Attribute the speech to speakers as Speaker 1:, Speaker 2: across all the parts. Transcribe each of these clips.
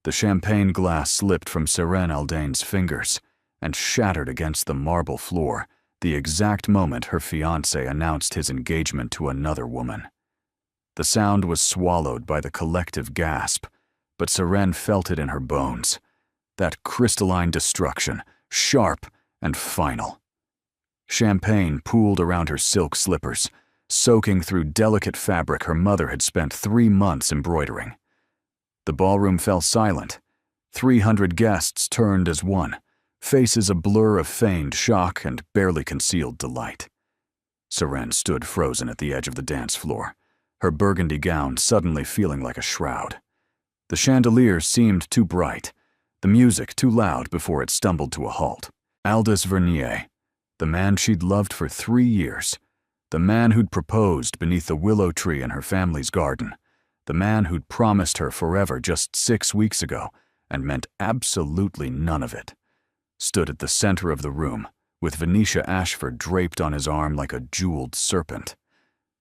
Speaker 1: The champagne glass slipped from Seren Aldane's fingers and shattered against the marble floor the exact moment her fiancé announced his engagement to another woman. The sound was swallowed by the collective gasp, but Seren felt it in her bones. That crystalline destruction, sharp and final. Champagne pooled around her silk slippers, soaking through delicate fabric her mother had spent 3 months embroidering. The ballroom fell silent. 300 guests turned as one, faces a blur of feigned shock and barely concealed delight. Seren stood frozen at the edge of the dance floor, her burgundy gown suddenly feeling like a shroud. The chandeliers seemed too bright, the music too loud before it stumbled to a halt. Aldous Vernier, the man she'd loved for 3 years, the man who'd proposed beneath the willow tree in her family's garden, the man who'd promised her forever just 6 weeks ago and meant absolutely none of it, stood at the center of the room, with Venetia Ashford draped on his arm like a jeweled serpent.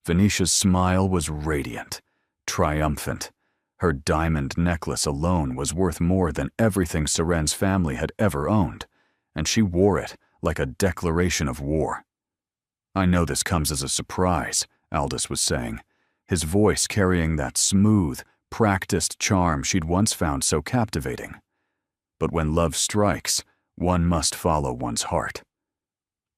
Speaker 1: Venetia's smile was radiant, triumphant. Her diamond necklace alone was worth more than everything Seren's family had ever owned, and she wore it like a declaration of war. "I know this comes as a surprise," Aldous was saying, his voice carrying that smooth, practiced charm she'd once found so captivating. But when love strikes, one must follow one's heart.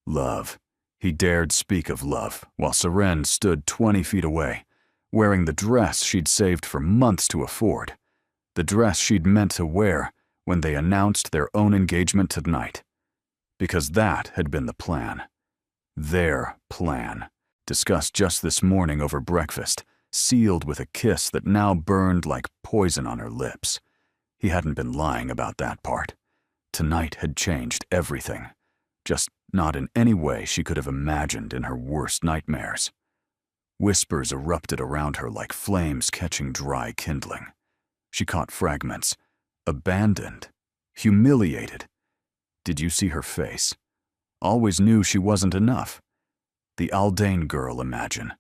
Speaker 1: Love. He dared speak of love while Seren stood 20 feet away, wearing the dress she'd saved for months to afford, the dress she'd meant to wear when they announced their own engagement tonight. Because that had been the plan. Their plan, discussed just this morning over breakfast, sealed with a kiss that now burned like poison on her lips. He hadn't been lying about that part. Tonight had changed everything, just not in any way she could have imagined in her worst nightmares. Whispers erupted around her like flames catching dry kindling. She caught fragments. Abandoned. Humiliated. Did you see her face? Always knew she wasn't enough. The Aldane girl, imagine.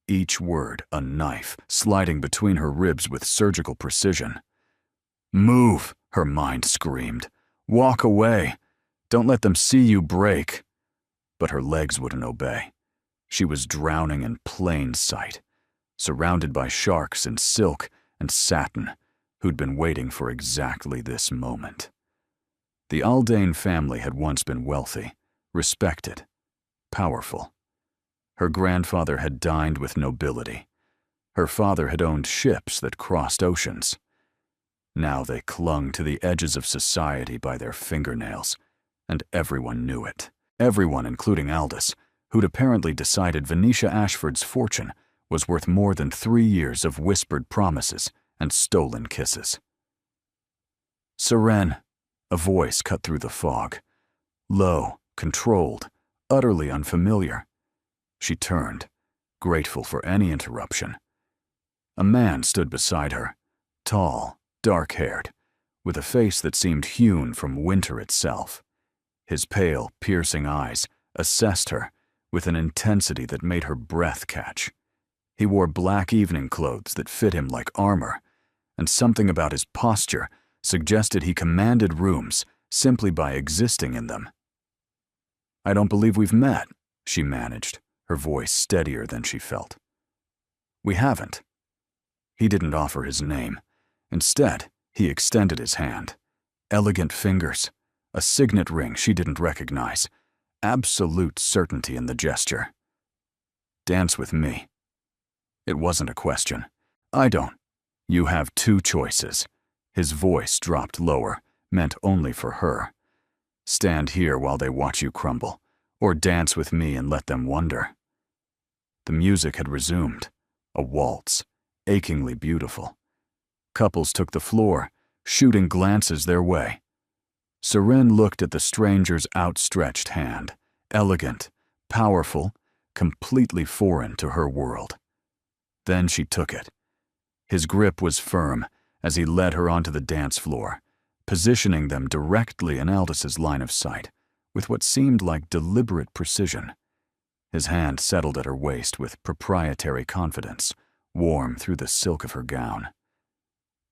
Speaker 1: Each word a knife, sliding between her ribs with surgical precision. "Move," her mind screamed. "Walk away. Don't let them see you break." But her legs wouldn't obey. She was drowning in plain sight, surrounded by sharks in silk and satin who'd been waiting for exactly this moment. The Aldane family had once been wealthy, respected, powerful. Her grandfather had dined with nobility. Her father had owned ships that crossed oceans. Now they clung to the edges of society by their fingernails, and everyone knew it. Everyone, including Aldous, who'd apparently decided Venetia Ashford's fortune was worth more than 3 years of whispered promises and stolen kisses. "Seren," a voice cut through the fog. Low, controlled, utterly unfamiliar. She turned, grateful for any interruption. A man stood beside her, tall, dark-haired, with a face that seemed hewn from winter itself. His pale, piercing eyes assessed her with an intensity that made her breath catch. He wore black evening clothes that fit him like armor, and something about his posture suggested he commanded rooms simply by existing in them. "I don't believe we've met," she managed, her voice steadier than she felt. "We haven't." He didn't offer his name. Instead, he extended his hand. Elegant fingers, a signet ring she didn't recognize, absolute certainty in the gesture. "Dance with me." It wasn't a question. "I don't." "You have 2 choices." His voice dropped lower, meant only for her. "Stand here while they watch you crumble, or dance with me and let them wonder." The music had resumed, a waltz, achingly beautiful. Couples took the floor, shooting glances their way. Seren looked at the stranger's outstretched hand, elegant, powerful, completely foreign to her world. Then she took it. His grip was firm as he led her onto the dance floor, positioning them directly in Aldous' line of sight, with what seemed like deliberate precision. His hand settled at her waist with proprietary confidence, warm through the silk of her gown.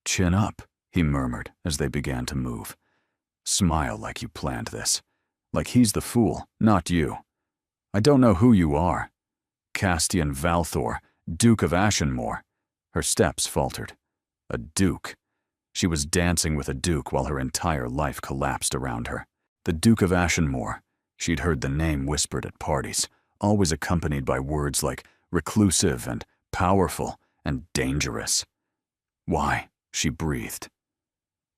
Speaker 1: "Chin up," he murmured as they began to move. Smile like you planned this. Like he's the fool, not you. I don't know who you are. Castian Valthor, Duke of Ashenmore. Her steps faltered. A duke. She was dancing with a duke while her entire life collapsed around her. The Duke of Ashenmore. She'd heard the name whispered at parties, always accompanied by words like reclusive and powerful and dangerous. Why? She breathed.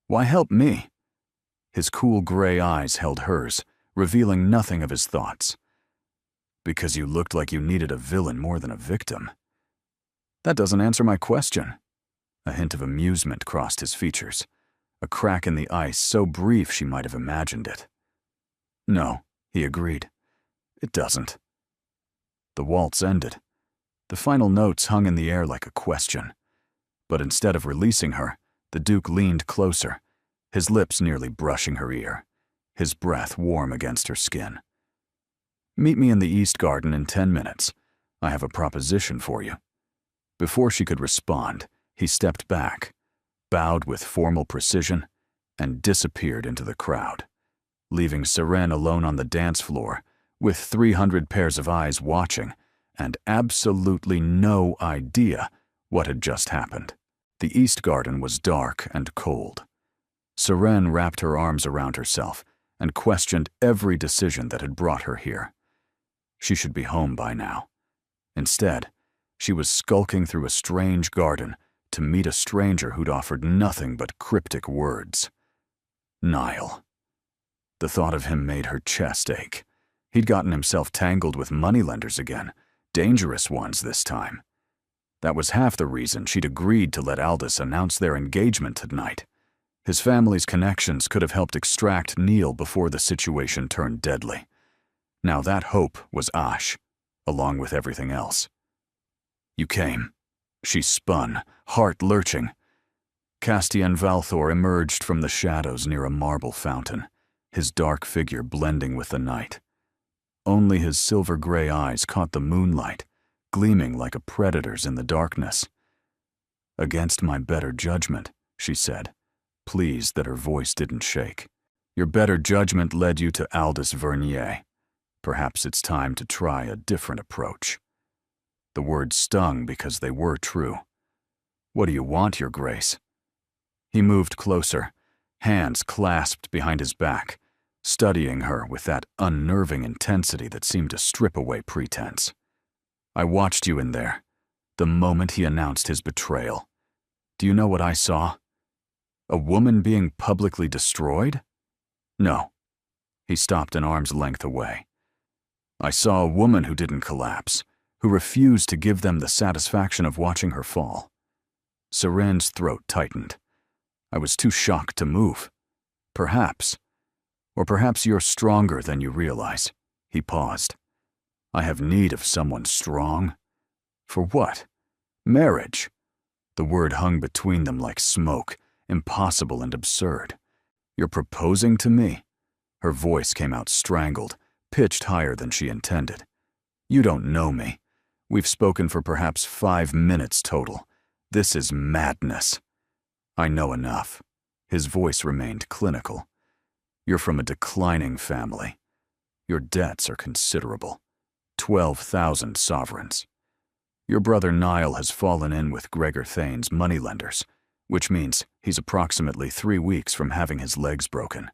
Speaker 1: Why help me? His cool gray eyes held hers, revealing nothing of his thoughts. Because you looked like you needed a villain more than a victim. That doesn't answer my question. A hint of amusement crossed his features, a crack in the ice so brief she might have imagined it. No, he agreed. It doesn't. The waltz ended. The final notes hung in the air like a question. But instead of releasing her, the Duke leaned closer, his lips nearly brushing her ear, his breath warm against her skin. Meet me in the East Garden in 10 minutes. I have a proposition for you. Before she could respond, he stepped back, bowed with formal precision, and disappeared into the crowd, leaving Seren alone on the dance floor, with 300 pairs of eyes watching, and absolutely no idea what had just happened. The East Garden was dark and cold. Seren wrapped her arms around herself and questioned every decision that had brought her here. She should be home by now. Instead, she was skulking through a strange garden to meet a stranger who'd offered nothing but cryptic words. Niall. The thought of him made her chest ache. He'd gotten himself tangled with moneylenders again, dangerous ones this time. That was half the reason she'd agreed to let Aldous announce their engagement tonight. His family's connections could have helped extract Neil before the situation turned deadly. Now that hope was ash, along with everything else. You came. She spun, heart lurching. Castian Valthor emerged from the shadows near a marble fountain, his dark figure blending with the night. Only his silver-gray eyes caught the moonlight, gleaming like a predator's in the darkness. Against my better judgment, she said, pleased that her voice didn't shake. Your better judgment led you to Aldous Vernier. Perhaps it's time to try a different approach. The words stung because they were true. What do you want, Your Grace? He moved closer, hands clasped behind his back, studying her with that unnerving intensity that seemed to strip away pretense. I watched you in there, the moment he announced his betrayal. Do you know what I saw? A woman being publicly destroyed? No. He stopped an arm's length away. I saw a woman who didn't collapse, who refused to give them the satisfaction of watching her fall. Seren's throat tightened. I was too shocked to move. Perhaps. Or perhaps you're stronger than you realize. He paused. I have need of someone strong. For what? Marriage. The word hung between them like smoke, impossible and absurd. You're proposing to me? Her voice came out strangled, pitched higher than she intended. You don't know me. We've spoken for perhaps 5 minutes total. This is madness. I know enough. His voice remained clinical. You're from a declining family. Your debts are considerable. 12,000 sovereigns. Your brother Niall has fallen in with Gregor Thane's moneylenders, which means he's approximately 3 weeks from having his legs broken.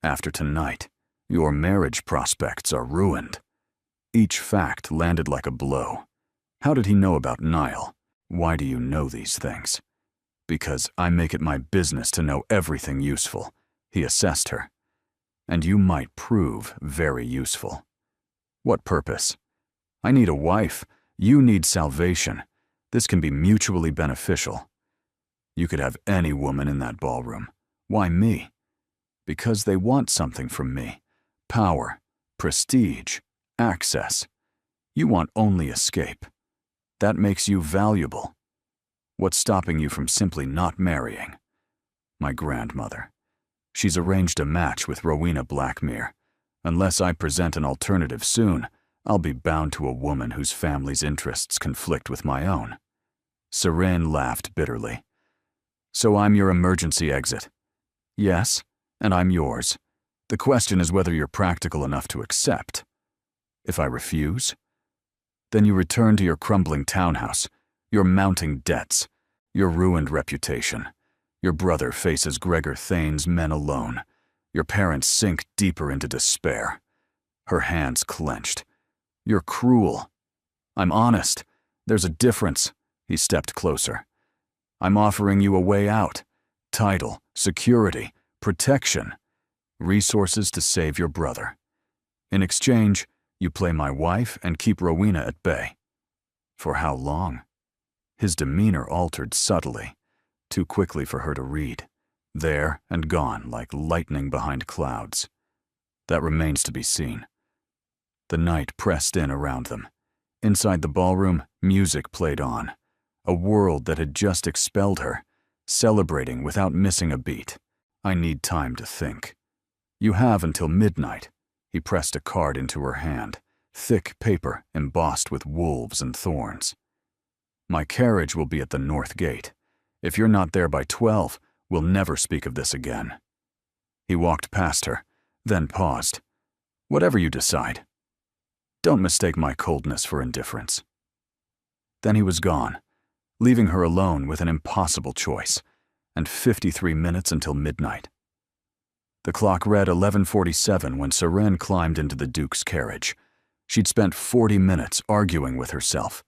Speaker 1: After tonight, your marriage prospects are ruined. Each fact landed like a blow. How did he know about Niall? Why do you know these things? Because I make it my business to know everything useful, he assessed her. And you might prove very useful. What purpose? I need a wife. You need salvation. This can be mutually beneficial. You could have any woman in that ballroom. Why me? Because they want something from me. Power, prestige, access. You want only escape. That makes you valuable. What's stopping you from simply not marrying? My grandmother. She's arranged a match with Rowena Blackmere. Unless I present an alternative soon, I'll be bound to a woman whose family's interests conflict with my own. Seren laughed bitterly. So I'm your emergency exit. Yes, and I'm yours. The question is whether you're practical enough to accept. If I refuse, then you return to your crumbling townhouse, your mounting debts, your ruined reputation. Your brother faces Gregor Thane's men alone. Your parents sink deeper into despair. Her hands clenched. You're cruel. I'm honest. There's a difference. He stepped closer. I'm offering you a way out. Title, security, protection, resources to save your brother. In exchange, you play my wife and keep Rowena at bay. For how long? His demeanor altered subtly, too quickly for her to read. There and gone like lightning behind clouds. That remains to be seen. The night pressed in around them. Inside the ballroom, music played on. A world that had just expelled her, celebrating without missing a beat. I need time to think. You have until midnight. He pressed a card into her hand, thick paper embossed with wolves and thorns. My carriage will be at the north gate. If you're not there by 12, we'll never speak of this again. He walked past her, then paused. Whatever you decide. Don't mistake my coldness for indifference. Then he was gone, leaving her alone with an impossible choice, and 53 minutes until midnight. The clock read 11:47 when Seren climbed into the Duke's carriage. She'd spent 40 minutes arguing with herself,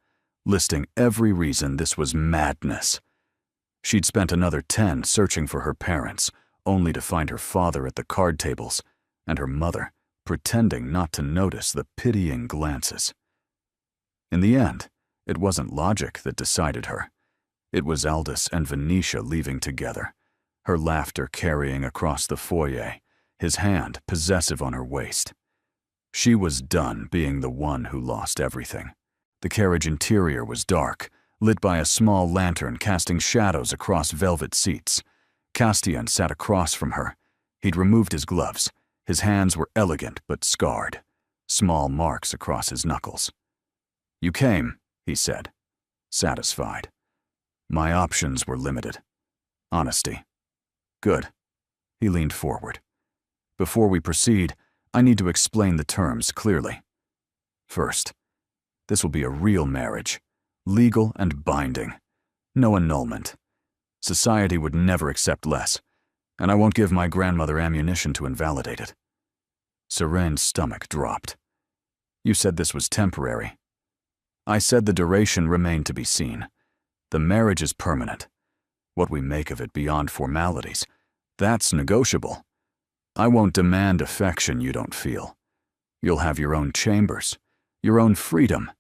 Speaker 1: listing every reason this was madness. She'd spent another 10 searching for her parents, only to find her father at the card tables, and her mother pretending not to notice the pitying glances. In the end, it wasn't logic that decided her. It was Aldous and Venetia leaving together, her laughter carrying across the foyer, his hand possessive on her waist. She was done being the one who lost everything. The carriage interior was dark, lit by a small lantern casting shadows across velvet seats. Castian sat across from her. He'd removed his gloves. His hands were elegant but scarred, small marks across his knuckles. You came, he said, satisfied. My options were limited. Honesty. Good. He leaned forward. Before we proceed, I need to explain the terms clearly. First, this will be a real marriage, legal and binding. No annulment. Society would never accept less, and I won't give my grandmother ammunition to invalidate it. Serene's stomach dropped. You said this was temporary. I said the duration remained to be seen. The marriage is permanent. What we make of it beyond formalities, that's negotiable. I won't demand affection you don't feel. You'll have your own chambers, your own freedom.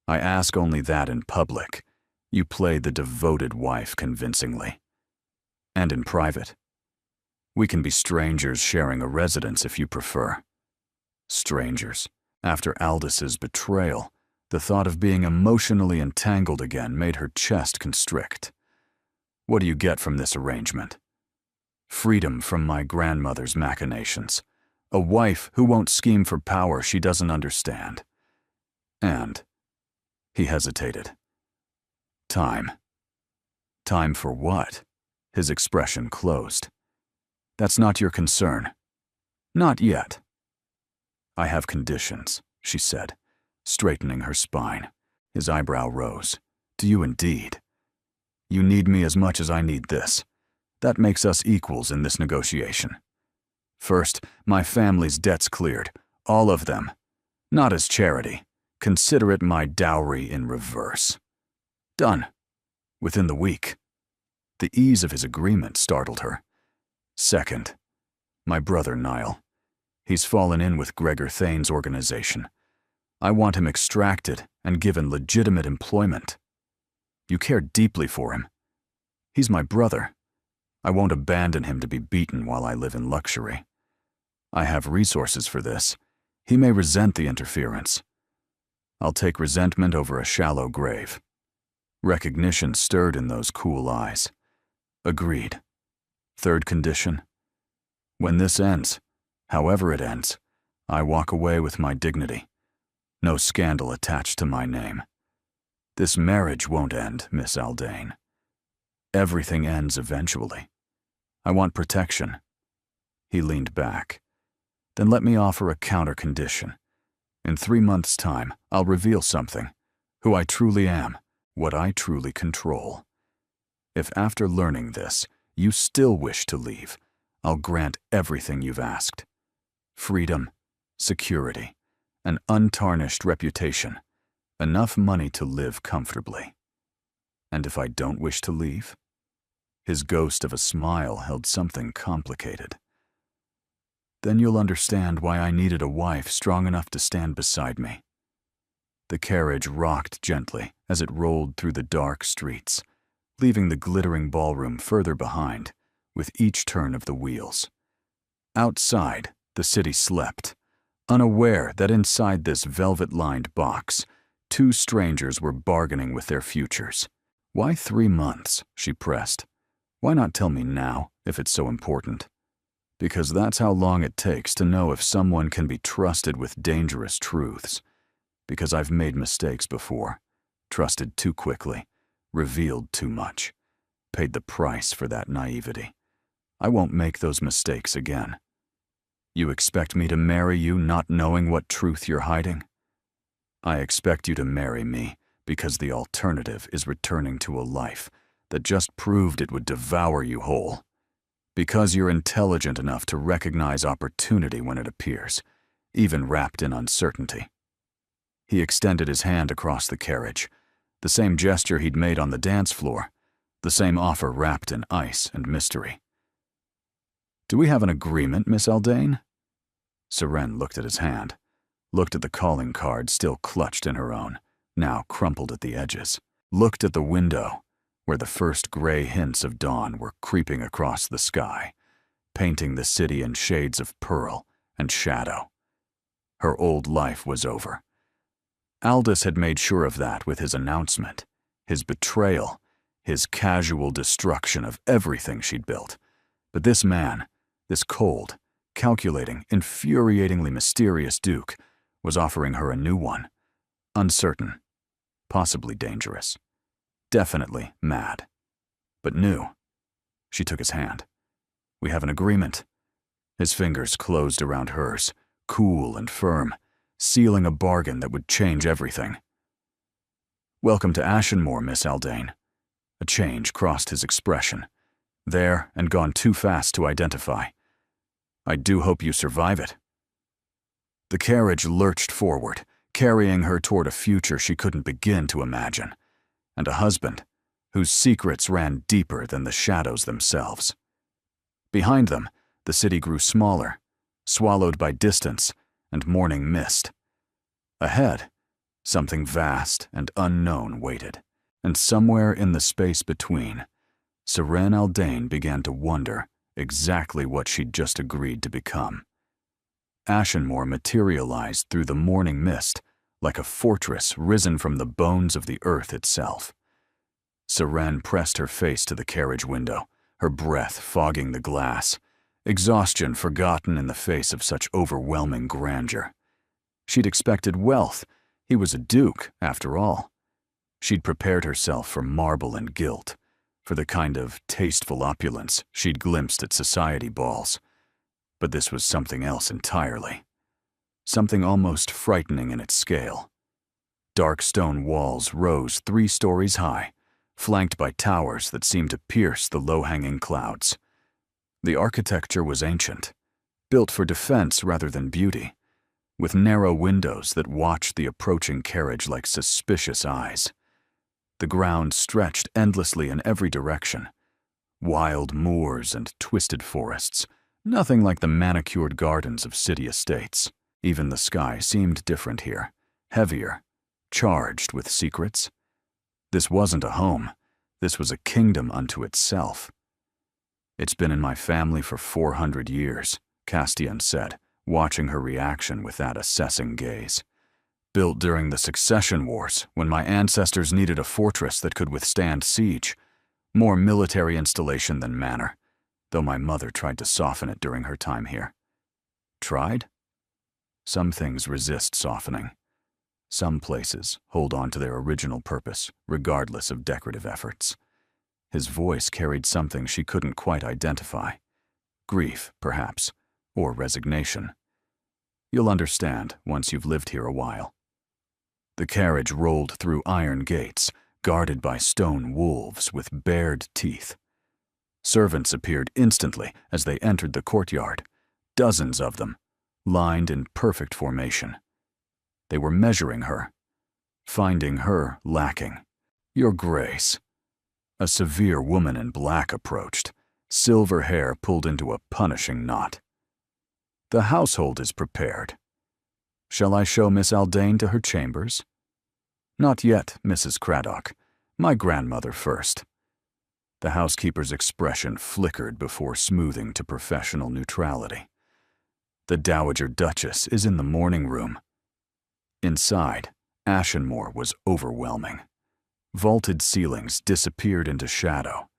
Speaker 1: I ask only that in public. You play the devoted wife convincingly. And in private. We can be strangers sharing a residence if you prefer. Strangers. After Aldis's betrayal, the thought of being emotionally entangled again made her chest constrict. What do you get from this arrangement? Freedom from my grandmother's machinations. A wife who won't scheme for power she doesn't understand. And he hesitated. Time. Time for what? His expression closed. That's not your concern. Not yet. I have conditions, she said, straightening her spine. His eyebrow rose. Do you indeed? You need me as much as I need this. That makes us equals in this negotiation. First, my family's debts cleared. All of them. Not as charity. Consider it my dowry in reverse. Done. Within the week. The ease of his agreement startled her. Second, my brother Niall. He's fallen in with Gregor Thane's organization. I want him extracted and given legitimate employment. You care deeply for him. He's my brother. I won't abandon him to be beaten while I live in luxury. I have resources for this. He may resent the interference. I'll take resentment over a shallow grave. Recognition stirred in those cool eyes. Agreed. Third condition. When this ends, however it ends, I walk away with my dignity. No scandal attached to my name. This marriage won't end, Miss Aldane. Everything ends eventually. I want protection." He leaned back. "Then let me offer a counter-condition. In 3 months' time, I'll reveal something. Who I truly am, what I truly control. If after learning this, you still wish to leave, I'll grant everything you've asked. Freedom, security, an untarnished reputation, enough money to live comfortably. And if I don't wish to leave?" His ghost of a smile held something complicated. "Then you'll understand why I needed a wife strong enough to stand beside me." The carriage rocked gently as it rolled through the dark streets, leaving the glittering ballroom further behind with each turn of the wheels. Outside, the city slept, unaware that inside this velvet-lined box, 2 strangers were bargaining with their futures. "Why 3 months?" she pressed. "Why not tell me now, if it's so important?" "Because that's how long it takes to know if someone can be trusted with dangerous truths. Because I've made mistakes before, trusted too quickly, revealed too much, paid the price for that naivety. I won't make those mistakes again. You expect me to marry you not knowing what truth you're hiding? I expect you to marry me because the alternative is returning to a life that just proved it would devour you whole. Because you're intelligent enough to recognize opportunity when it appears, even wrapped in uncertainty." He extended his hand across the carriage, the same gesture he'd made on the dance floor, the same offer wrapped in ice and mystery. "Do we have an agreement, Miss Aldane?" Seren looked at his hand, looked at the calling card still clutched in her own, now crumpled at the edges, looked at the window, where the first gray hints of dawn were creeping across the sky, painting the city in shades of pearl and shadow. Her old life was over. Aldous had made sure of that with his announcement, his betrayal, his casual destruction of everything she'd built. But this man, this cold, calculating, infuriatingly mysterious Duke, was offering her a new one. Uncertain, possibly dangerous, definitely mad, but new. She took his hand. "We have an agreement." His fingers closed around hers, cool and firm, sealing a bargain that would change everything. "Welcome to Ashenmore, Miss Aldane." A change crossed his expression, there and gone too fast to identify. "I do hope you survive it." The carriage lurched forward, carrying her toward a future she couldn't begin to imagine, and a husband whose secrets ran deeper than the shadows themselves. Behind them, the city grew smaller, swallowed by distance and morning mist. Ahead, something vast and unknown waited, and somewhere in the space between, Seren Aldane began to wonder exactly what she'd just agreed to become. Ashenmore materialized through the morning mist like a fortress risen from the bones of the earth itself. Seren pressed her face to the carriage window, her breath fogging the glass, exhaustion forgotten in the face of such overwhelming grandeur. She'd expected wealth. He was a duke, after all. She'd prepared herself for marble and gilt, for the kind of tasteful opulence she'd glimpsed at society balls. But this was something else entirely. Something almost frightening in its scale. Dark stone walls rose 3 stories high, flanked by towers that seemed to pierce the low-hanging clouds. The architecture was ancient, built for defense rather than beauty, with narrow windows that watched the approaching carriage like suspicious eyes. The ground stretched endlessly in every direction. Wild moors and twisted forests, nothing like the manicured gardens of city estates. Even the sky seemed different here, heavier, charged with secrets. This wasn't a home. This was a kingdom unto itself. "It's been in my family for 400 years, Castian said, watching her reaction with that assessing gaze. "Built during the succession wars, when my ancestors needed a fortress that could withstand siege. More military installation than manor, though my mother tried to soften it during her time here." Tried? Some things resist softening. Some places hold on to their original purpose, regardless of decorative efforts. His voice carried something she couldn't quite identify. Grief, perhaps, or resignation. You'll understand once you've lived here a while. The carriage rolled through iron gates, guarded by stone wolves with bared teeth. Servants appeared instantly as they entered the courtyard, dozens of them, lined in perfect formation. They were measuring her, finding her lacking. "Your Grace." A severe woman in black approached, silver hair pulled into a punishing knot. "The household is prepared. Shall I show Miss Aldane to her chambers?" "Not yet, Mrs. Craddock. My grandmother first." The housekeeper's expression flickered before smoothing to professional neutrality. "The Dowager Duchess is in the morning room." Inside, Ashenmore was overwhelming. Vaulted ceilings disappeared into shadow.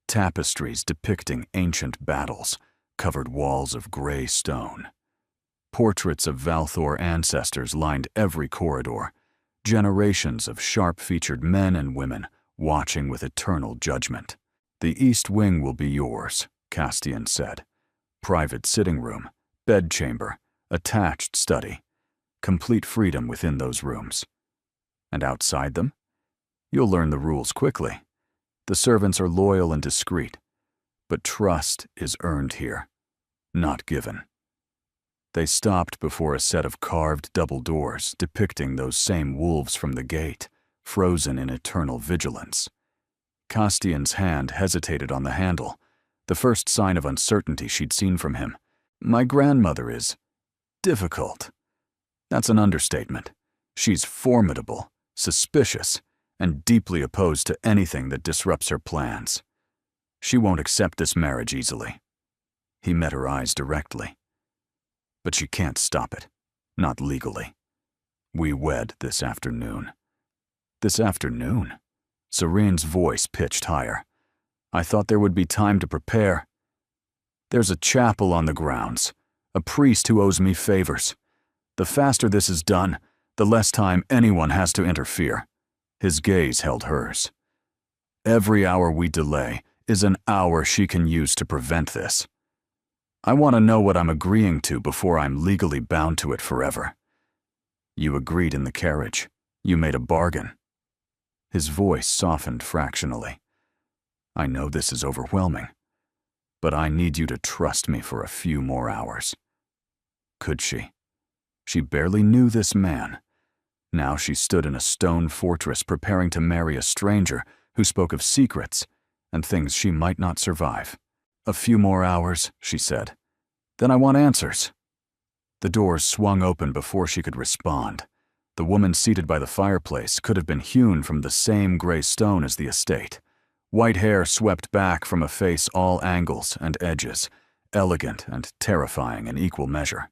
Speaker 1: Tapestries depicting ancient battles covered walls of gray stone. Portraits of Valthor ancestors lined every corridor, generations of sharp-featured men and women watching with eternal judgment. "The East Wing will be yours," Castian said. "Private sitting room, bedchamber, attached study. Complete freedom within those rooms. And outside them? You'll learn the rules quickly. The servants are loyal and discreet, but trust is earned here, not given." They stopped before a set of carved double doors depicting those same wolves from the gate, frozen in eternal vigilance. Castian's hand hesitated on the handle, the first sign of uncertainty she'd seen from him. "My grandmother is difficult." That's an understatement. She's formidable, suspicious, and deeply opposed to anything that disrupts her plans. She won't accept this marriage easily. He met her eyes directly. But she can't stop it. Not legally. We wed this afternoon. This afternoon? Serene's voice pitched higher. "I thought there would be time to prepare. There's a chapel on the grounds, a priest who owes me favors. The faster this is done, the less time anyone has to interfere." His gaze held hers. "Every hour we delay is an hour she can use to prevent this. I want to know what I'm agreeing to before I'm legally bound to it forever." "You agreed in the carriage. You made a bargain." His voice softened fractionally. "I know this is overwhelming, but I need you to trust me for a few more hours." Could she? She barely knew this man. Now she stood in a stone fortress preparing to marry a stranger who spoke of secrets and things she might not survive. "A few more hours," she said. "Then I want answers." The doors swung open before she could respond. The woman seated by the fireplace could have been hewn from the same gray stone as the estate. White hair swept back from a face all angles and edges, elegant and terrifying in equal measure.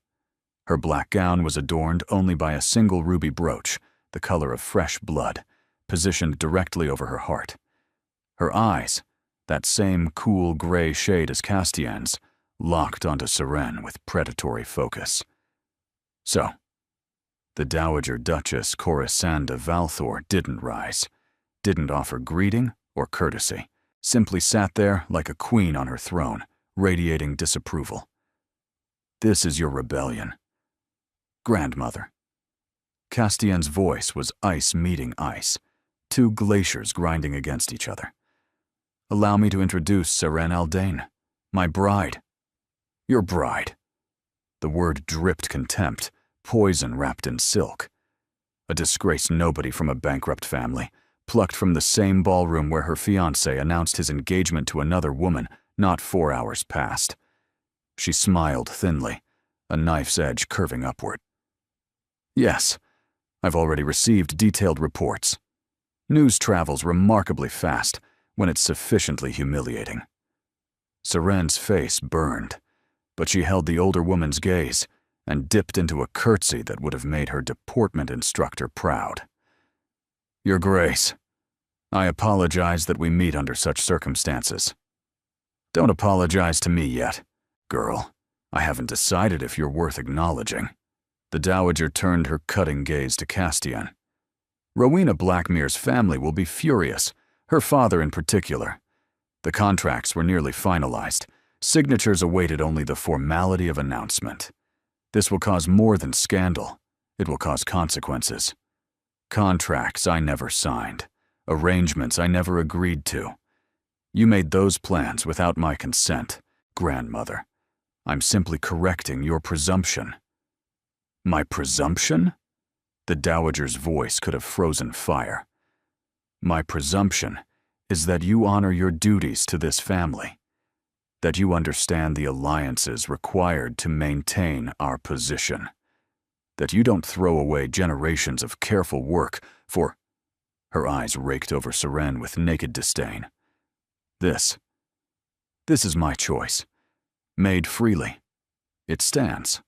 Speaker 1: Her black gown was adorned only by a single ruby brooch, the color of fresh blood, positioned directly over her heart. Her eyes, that same cool gray shade as Castian's, locked onto Serene with predatory focus. So, the Dowager Duchess Corisanda Valthor didn't rise, didn't offer greeting or courtesy, simply sat there like a queen on her throne, radiating disapproval. "This is your rebellion." "Grandmother." Castian's voice was ice meeting ice, two glaciers grinding against each other. "Allow me to introduce Serene Aldane, my bride." "Your bride." The word dripped contempt, poison wrapped in silk. A disgraced nobody from a bankrupt family, plucked from the same ballroom where her fiancé announced his engagement to another woman not 4 hours past. She smiled thinly, a knife's edge curving upward. "Yes, I've already received detailed reports. News travels remarkably fast when it's sufficiently humiliating." Serene's face burned, but she held the older woman's gaze and dipped into a curtsy that would have made her deportment instructor proud. "Your Grace, I apologize that we meet under such circumstances." "Don't apologize to me yet, girl. I haven't decided if you're worth acknowledging." The Dowager turned her cutting gaze to Castian. "Rowena Blackmere's family will be furious, her father in particular. The contracts were nearly finalized. Signatures awaited only the formality of announcement. This will cause more than scandal. It will cause consequences. Contracts I never signed. Arrangements I never agreed to. You made those plans without my consent, grandmother. I'm simply correcting your presumption. My presumption? The dowager's voice could have frozen fire. My presumption is that you honor your duties to this family, that you understand the alliances required to maintain our position, that you don't throw away generations of careful work for— Her eyes raked over Seren with naked disdain. This is my choice, made freely. It stands.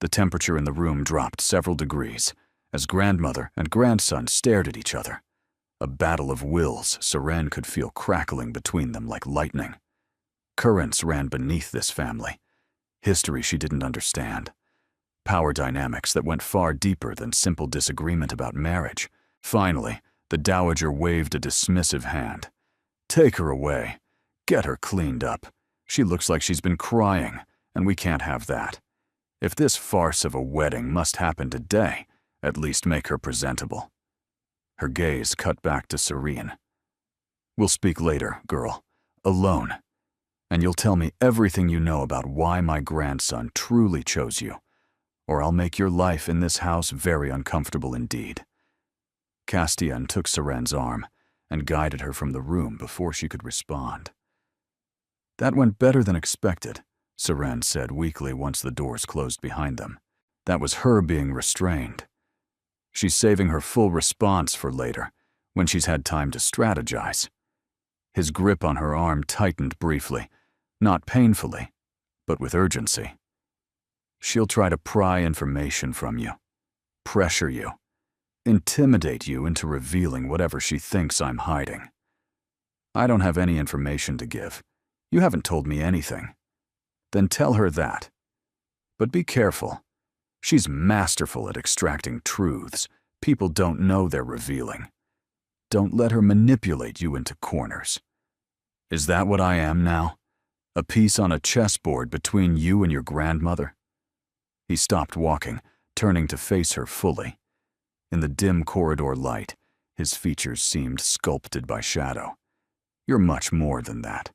Speaker 1: The temperature in the room dropped several degrees as grandmother and grandson stared at each other. A battle of wills Seren could feel crackling between them like lightning. Currents ran beneath this family. History she didn't understand. Power dynamics that went far deeper than simple disagreement about marriage. Finally, the dowager waved a dismissive hand. Take her away. Get her cleaned up. She looks like she's been crying, and we can't have that. If this farce of a wedding must happen today, at least make her presentable. Her gaze cut back to Serene. We'll speak later, girl. Alone. And you'll tell me everything you know about why my grandson truly chose you, or I'll make your life in this house very uncomfortable indeed. Castian took Seren's arm and guided her from the room before she could respond. That went better than expected, Seren said weakly once the doors closed behind them. That was her being restrained. She's saving her full response for later, when she's had time to strategize. His grip on her arm tightened briefly, not painfully, but with urgency. She'll try to pry information from you, pressure you, intimidate you into revealing whatever she thinks I'm hiding. I don't have any information to give. You haven't told me anything. Then tell her that. But be careful. She's masterful at extracting truths people don't know they're revealing. Don't let her manipulate you into corners. Is that what I am now? A piece on a chessboard between you and your grandmother? He stopped walking, turning to face her fully. In the dim corridor light, his features seemed sculpted by shadow. You're much more than that.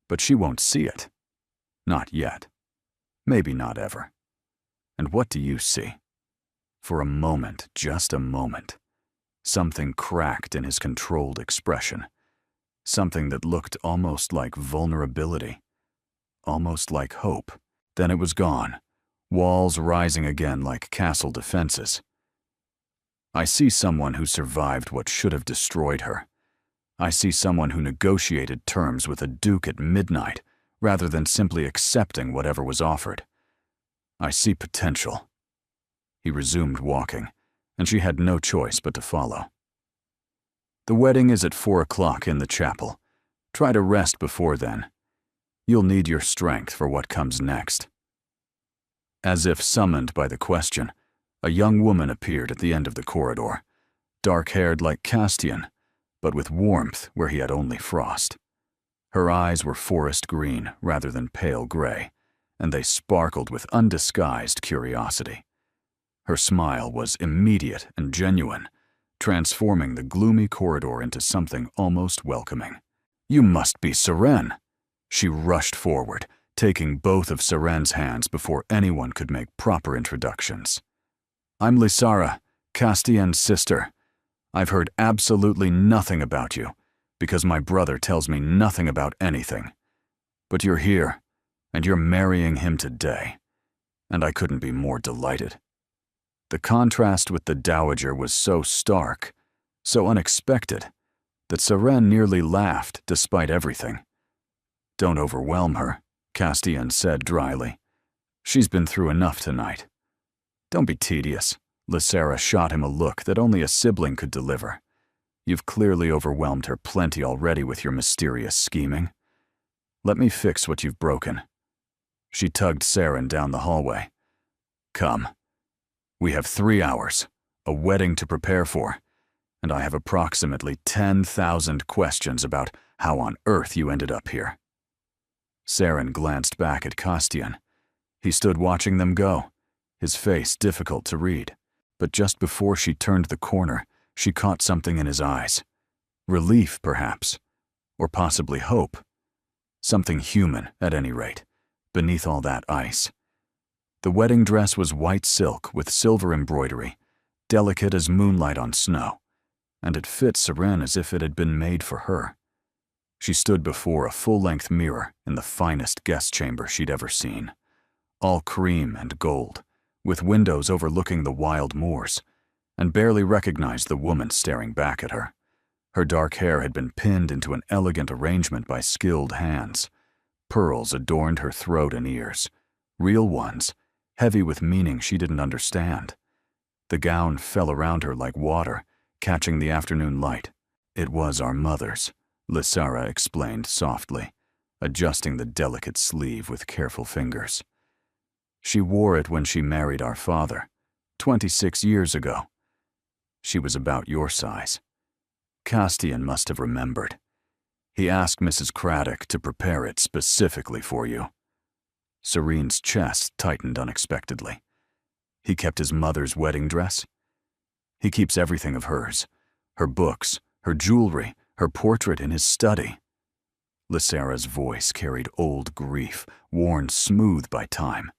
Speaker 1: But she won't see it. Not yet. Maybe not ever. And what do you see? For a moment, just a moment, something cracked in his controlled expression. Something that looked almost like vulnerability. Almost like hope. Then it was gone, walls rising again like castle defenses. I see someone who survived what should have destroyed her. I see someone who negotiated terms with a duke at midnight rather than simply accepting whatever was offered. I see potential. He resumed walking, and she had no choice but to follow. The wedding is at 4 o'clock in the chapel. Try to rest before then. You'll need your strength for what comes next. As if summoned by the question, a young woman appeared at the end of the corridor, dark-haired like Castian, but with warmth where he had only frost. Her eyes were forest green rather than pale gray, and they sparkled with undisguised curiosity. Her smile was immediate and genuine, transforming the gloomy corridor into something almost welcoming. You must be Seren. She rushed forward, taking both of Seren's hands before anyone could make proper introductions. I'm Lysara, Castian's sister. I've heard absolutely nothing about you, because my brother tells me nothing about anything. But you're here, and you're marrying him today, and I couldn't be more delighted. The contrast with the dowager was so stark, so unexpected, that Seren nearly laughed despite everything. Don't overwhelm her, Castian said dryly. She's been through enough tonight. Don't be tedious. Lysara shot him a look that only a sibling could deliver. You've clearly overwhelmed her plenty already with your mysterious scheming. Let me fix what you've broken. She tugged Seren down the hallway. Come. We have 3 hours, a wedding to prepare for, and I have approximately 10,000 questions about how on earth you ended up here." Saren glanced back at Castian. He stood watching them go, his face difficult to read. But just before she turned the corner, she caught something in his eyes. Relief, perhaps, or possibly hope. Something human, at any rate, beneath all that ice. The wedding dress was white silk with silver embroidery, delicate as moonlight on snow, and it fit Saren as if it had been made for her. She stood before a full-length mirror in the finest guest chamber she'd ever seen, all cream and gold, with windows overlooking the wild moors, and barely recognized the woman staring back at her. Her dark hair had been pinned into an elegant arrangement by skilled hands. Pearls adorned her throat and ears, real ones, heavy with meaning she didn't understand. The gown fell around her like water, catching the afternoon light. "It was our mother's," Lysara explained softly, adjusting the delicate sleeve with careful fingers. "She wore it when she married our father, 26 years ago. She was about your size." Castian must have remembered. He asked Mrs. Craddock to prepare it specifically for you. Serene's chest tightened unexpectedly. He kept his mother's wedding dress? He keeps everything of hers, her books, her jewelry, her portrait in his study. Lysara's voice carried old grief, worn smooth by time.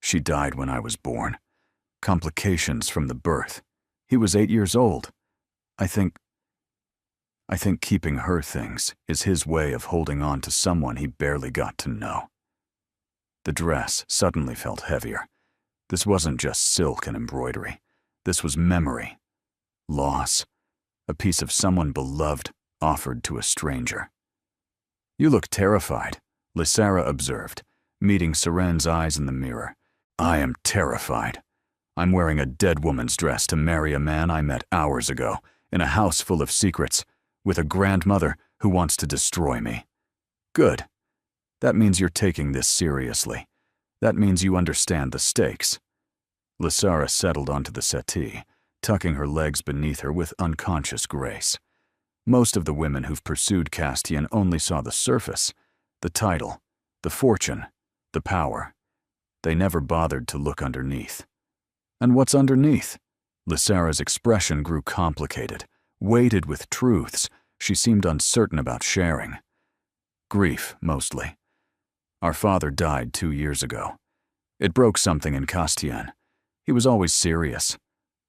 Speaker 1: "She died when I was born. Complications from the birth. He was 8 years old. I think keeping her things is his way of holding on to someone he barely got to know." The dress suddenly felt heavier. This wasn't just silk and embroidery. This was memory, loss, a piece of someone beloved offered to a stranger. "You look terrified," Lysara observed, meeting Seren's eyes in the mirror. "I am terrified. I'm wearing a dead woman's dress to marry a man I met hours ago in a house full of secrets, with a grandmother who wants to destroy me. Good. That means you're taking this seriously. That means you understand the stakes." Lysara settled onto the settee, tucking her legs beneath her with unconscious grace. Most of the women who've pursued Castian only saw the surface, the title, the fortune, the power. They never bothered to look underneath. And what's underneath? Lysara's expression grew complicated, weighted with truths she seemed uncertain about sharing. Grief, mostly. Our father died 2 years ago. It broke something in Castian. He was always serious.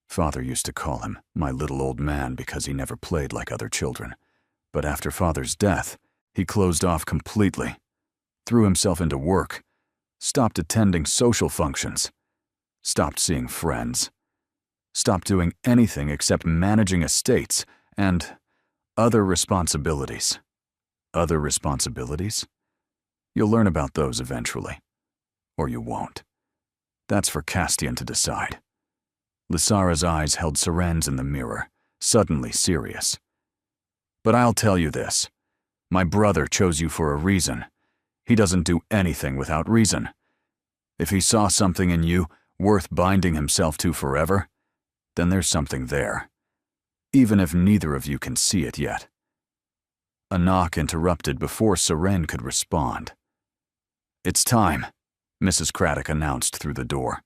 Speaker 1: Father used to call him my little old man because he never played like other children. But after Father's death, he closed off completely, threw himself into work, stopped attending social functions, stopped seeing friends, stopped doing anything except managing estates and other responsibilities. Other responsibilities? You'll learn about those eventually. Or you won't. That's for Castian to decide. Lysara's eyes held Seren's in the mirror, suddenly serious. "But I'll tell you this. My brother chose you for a reason. He doesn't do anything without reason. If he saw something in you worth binding himself to forever, then there's something there, even if neither of you can see it yet." A knock interrupted before Seren could respond. "It's time," Mrs. Craddock announced through the door.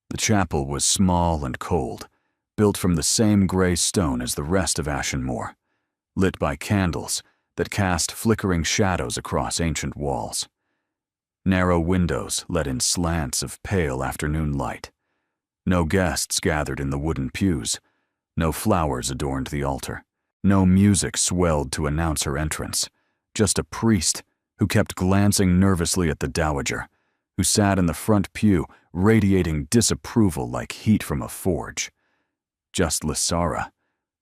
Speaker 1: The chapel was small and cold, built from the same gray stone as the rest of Ashenmoor, lit by candles that cast flickering shadows across ancient walls. Narrow windows let in slants of pale afternoon light. No guests gathered in the wooden pews. No flowers adorned the altar. No music swelled to announce her entrance. Just a priest who kept glancing nervously at the dowager, who sat in the front pew radiating disapproval like heat from a forge. Just Lysara,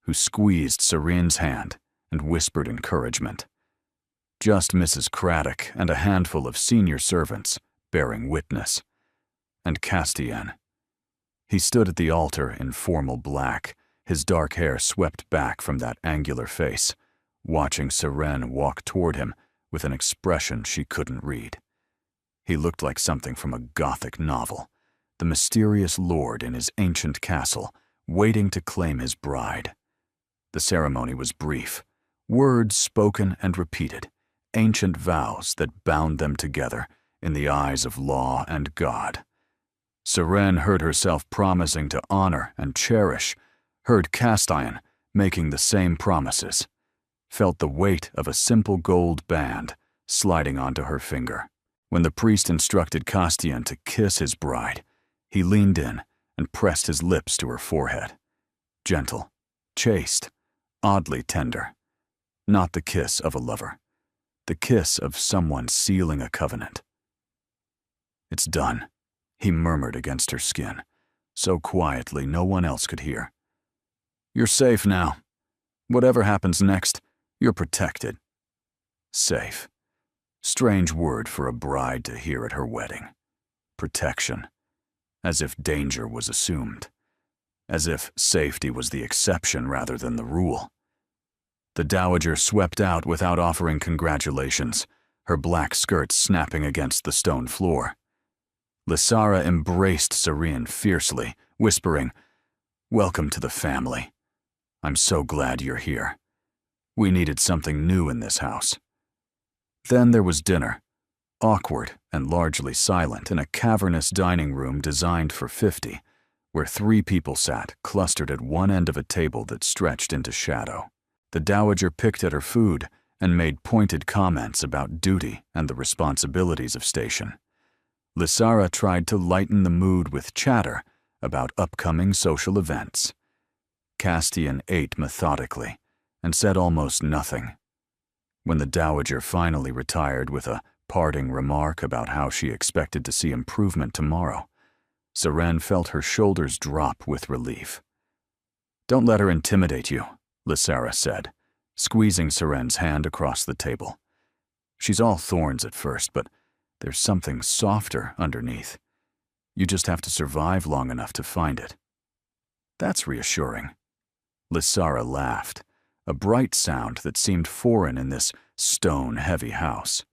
Speaker 1: who squeezed Serene's hand and whispered encouragement. Just Mrs. Craddock and a handful of senior servants bearing witness. And Castian. He stood at the altar in formal black, his dark hair swept back from that angular face, watching Seren walk toward him with an expression she couldn't read. He looked like something from a Gothic novel, the mysterious lord in his ancient castle, waiting to claim his bride. The ceremony was brief. Words spoken and repeated, ancient vows that bound them together in the eyes of law and God. Seren heard herself promising to honor and cherish, heard Castian making the same promises, felt the weight of a simple gold band sliding onto her finger. When the priest instructed Castian to kiss his bride, he leaned in and pressed his lips to her forehead. Gentle, chaste, oddly tender. Not the kiss of a lover. The kiss of someone sealing a covenant. "It's done," he murmured against her skin, so quietly no one else could hear. "You're safe now. Whatever happens next, you're protected." Safe. Strange word for a bride to hear at her wedding. Protection. As if danger was assumed. As if safety was the exception rather than the rule. The dowager swept out without offering congratulations, her black skirt snapping against the stone floor. Lysara embraced Seren fiercely, whispering, "Welcome to the family. I'm so glad you're here. We needed something new in this house." Then there was dinner, awkward and largely silent in a cavernous dining room designed for 50, where 3 people sat, clustered at one end of a table that stretched into shadow. The dowager picked at her food and made pointed comments about duty and the responsibilities of station. Lysara tried to lighten the mood with chatter about upcoming social events. Castian ate methodically and said almost nothing. When the dowager finally retired with a parting remark about how she expected to see improvement tomorrow, Seren felt her shoulders drop with relief. "Don't let her intimidate you," Lysara said, squeezing Seren's hand across the table. "She's all thorns at first, but there's something softer underneath. You just have to survive long enough to find it." "That's reassuring." Lysara laughed, a bright sound that seemed foreign in this stone-heavy house.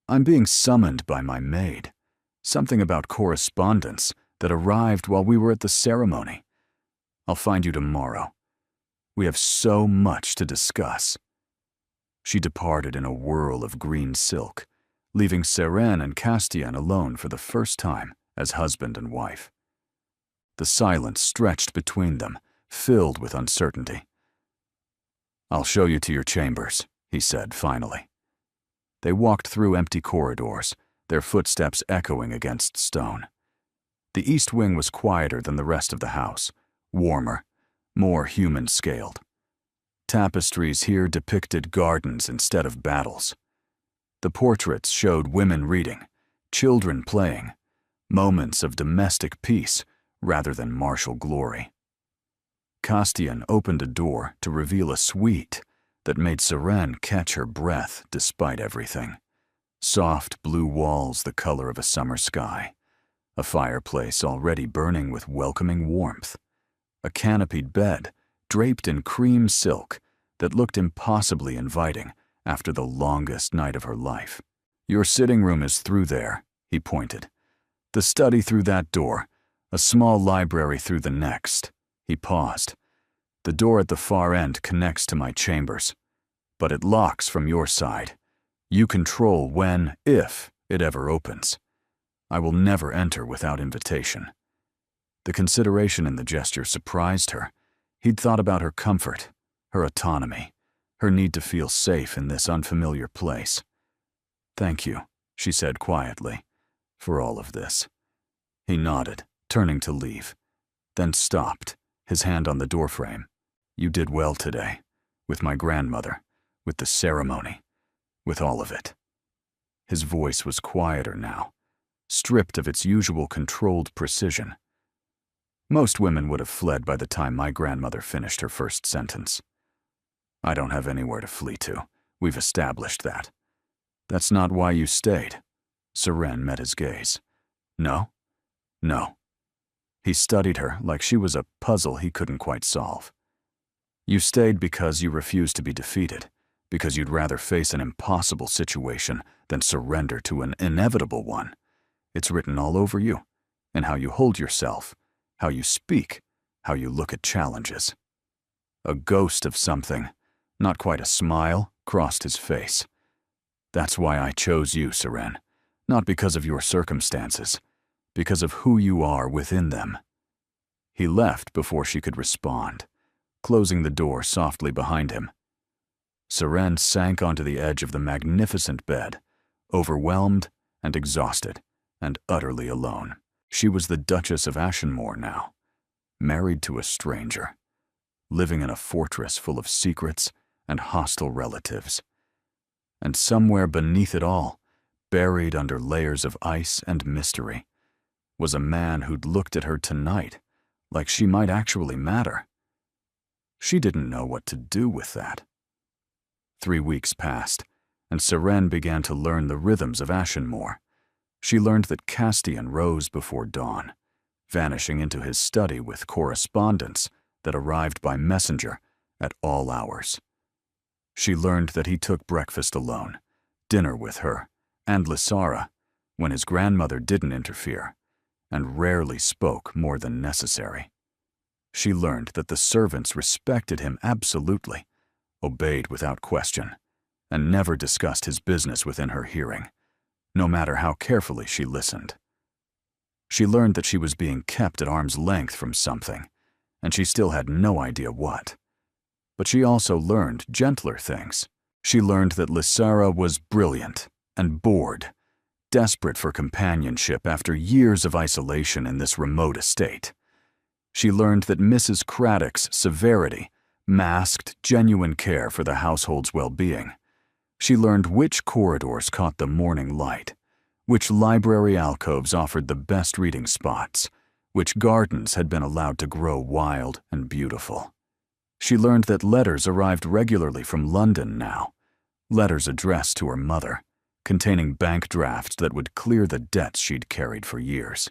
Speaker 1: "I'm being summoned by my maid. Something about correspondence that arrived while we were at the ceremony. I'll find you tomorrow. We have so much to discuss." She departed in a whirl of green silk, leaving Seren and Castian alone for the first time as husband and wife. The silence stretched between them, filled with uncertainty. "I'll show you to your chambers," he said finally. They walked through empty corridors, their footsteps echoing against stone. The east wing was quieter than the rest of the house, warmer, more human-scaled. Tapestries here depicted gardens instead of battles. The portraits showed women reading, children playing, moments of domestic peace rather than martial glory. Castian opened a door to reveal a suite that made Seren catch her breath despite everything. Soft blue walls the color of a summer sky, a fireplace already burning with welcoming warmth, a canopied bed draped in cream silk that looked impossibly inviting after the longest night of her life. "Your sitting room is through there," he pointed. "The study through that door, a small library through the next." He paused. "The door at the far end connects to my chambers, but it locks from your side. You control when, if, it ever opens. I will never enter without invitation." The consideration in the gesture surprised her. He'd thought about her comfort, her autonomy, her need to feel safe in this unfamiliar place. "Thank you," she said quietly, "for all of this." He nodded, turning to leave, then stopped, his hand on the doorframe. "You did well today, with my grandmother, with the ceremony, with all of it." His voice was quieter now, stripped of its usual controlled precision. Most women would have fled by the time my grandmother finished her first sentence. "I don't have anywhere to flee to. We've established that." "That's not why you stayed." Seren met his gaze. "No? No." He studied her like she was a puzzle he couldn't quite solve. "You stayed because you refused to be defeated, because you'd rather face an impossible situation than surrender to an inevitable one. It's written all over you, and how you hold yourself, how you speak, how you look at challenges." A ghost of something, not quite a smile, crossed his face. That's why I chose you, Seren. Not because of your circumstances, because of who you are within them. He left before she could respond, closing the door softly behind him. Seren sank onto the edge of the magnificent bed, overwhelmed and exhausted, and utterly alone. She was the Duchess of Ashenmore now, married to a stranger, living in a fortress full of secrets and hostile relatives. And somewhere beneath it all, buried under layers of ice and mystery, was a man who'd looked at her tonight like she might actually matter. She didn't know what to do with that. 3 weeks passed, and Seren began to learn the rhythms of Ashenmore. She learned that Castian rose before dawn, vanishing into his study with correspondence that arrived by messenger at all hours. She learned that he took breakfast alone, dinner with her, and Lysara, when his grandmother didn't interfere, and rarely spoke more than necessary. She learned that the servants respected him absolutely, obeyed without question, and never discussed his business within her hearing, no matter how carefully she listened. She learned that she was being kept at arm's length from something, and she still had no idea what. But she also learned gentler things. She learned that Lysara was brilliant and bored, desperate for companionship after years of isolation in this remote estate. She learned that Mrs. Craddock's severity masked genuine care for the household's well-being. She learned which corridors caught the morning light, which library alcoves offered the best reading spots, which gardens had been allowed to grow wild and beautiful. She learned that letters arrived regularly from London now, letters addressed to her mother, containing bank drafts that would clear the debts she'd carried for years.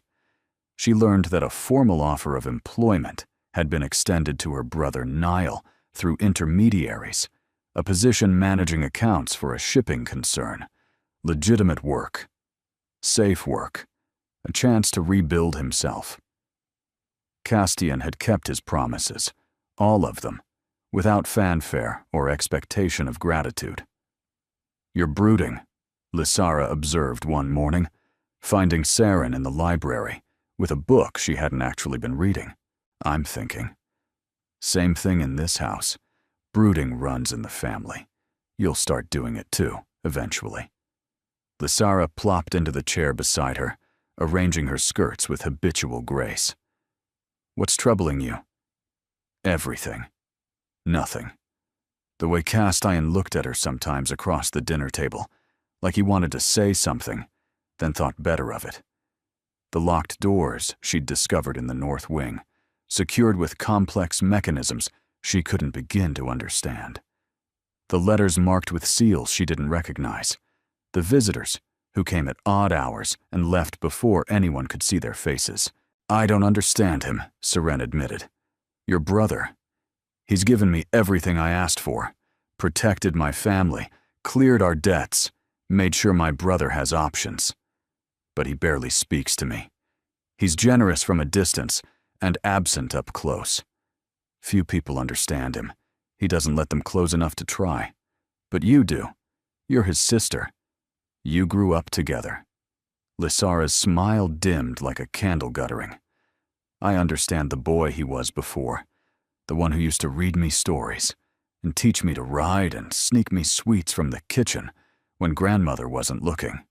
Speaker 1: She learned that a formal offer of employment had been extended to her brother Niall through intermediaries, a position managing accounts for a shipping concern, legitimate work, safe work, a chance to rebuild himself. Castian had kept his promises, all of them, without fanfare or expectation of gratitude. "You're brooding," Lysara observed one morning, finding Seren in the library, with a book she hadn't actually been reading. "I'm thinking. Same thing in this house. Brooding runs in the family. You'll start doing it too, eventually." Lysara plopped into the chair beside her, arranging her skirts with habitual grace. "What's troubling you?" "Everything. Nothing." The way Castian looked at her sometimes across the dinner table, like he wanted to say something, then thought better of it. The locked doors she'd discovered in the north wing, secured with complex mechanisms she couldn't begin to understand. The letters marked with seals she didn't recognize. The visitors, who came at odd hours and left before anyone could see their faces. "I don't understand him," Seren admitted. "Your brother. He's given me everything I asked for, protected my family, cleared our debts, made sure my brother has options. But he barely speaks to me. He's generous from a distance and absent up close. Few people understand him. He doesn't let them close enough to try. But you do. You're his sister. You grew up together." Lysara's smile dimmed like a candle guttering. "I understand the boy he was before, the one who used to read me stories and teach me to ride and sneak me sweets from the kitchen when grandmother wasn't looking."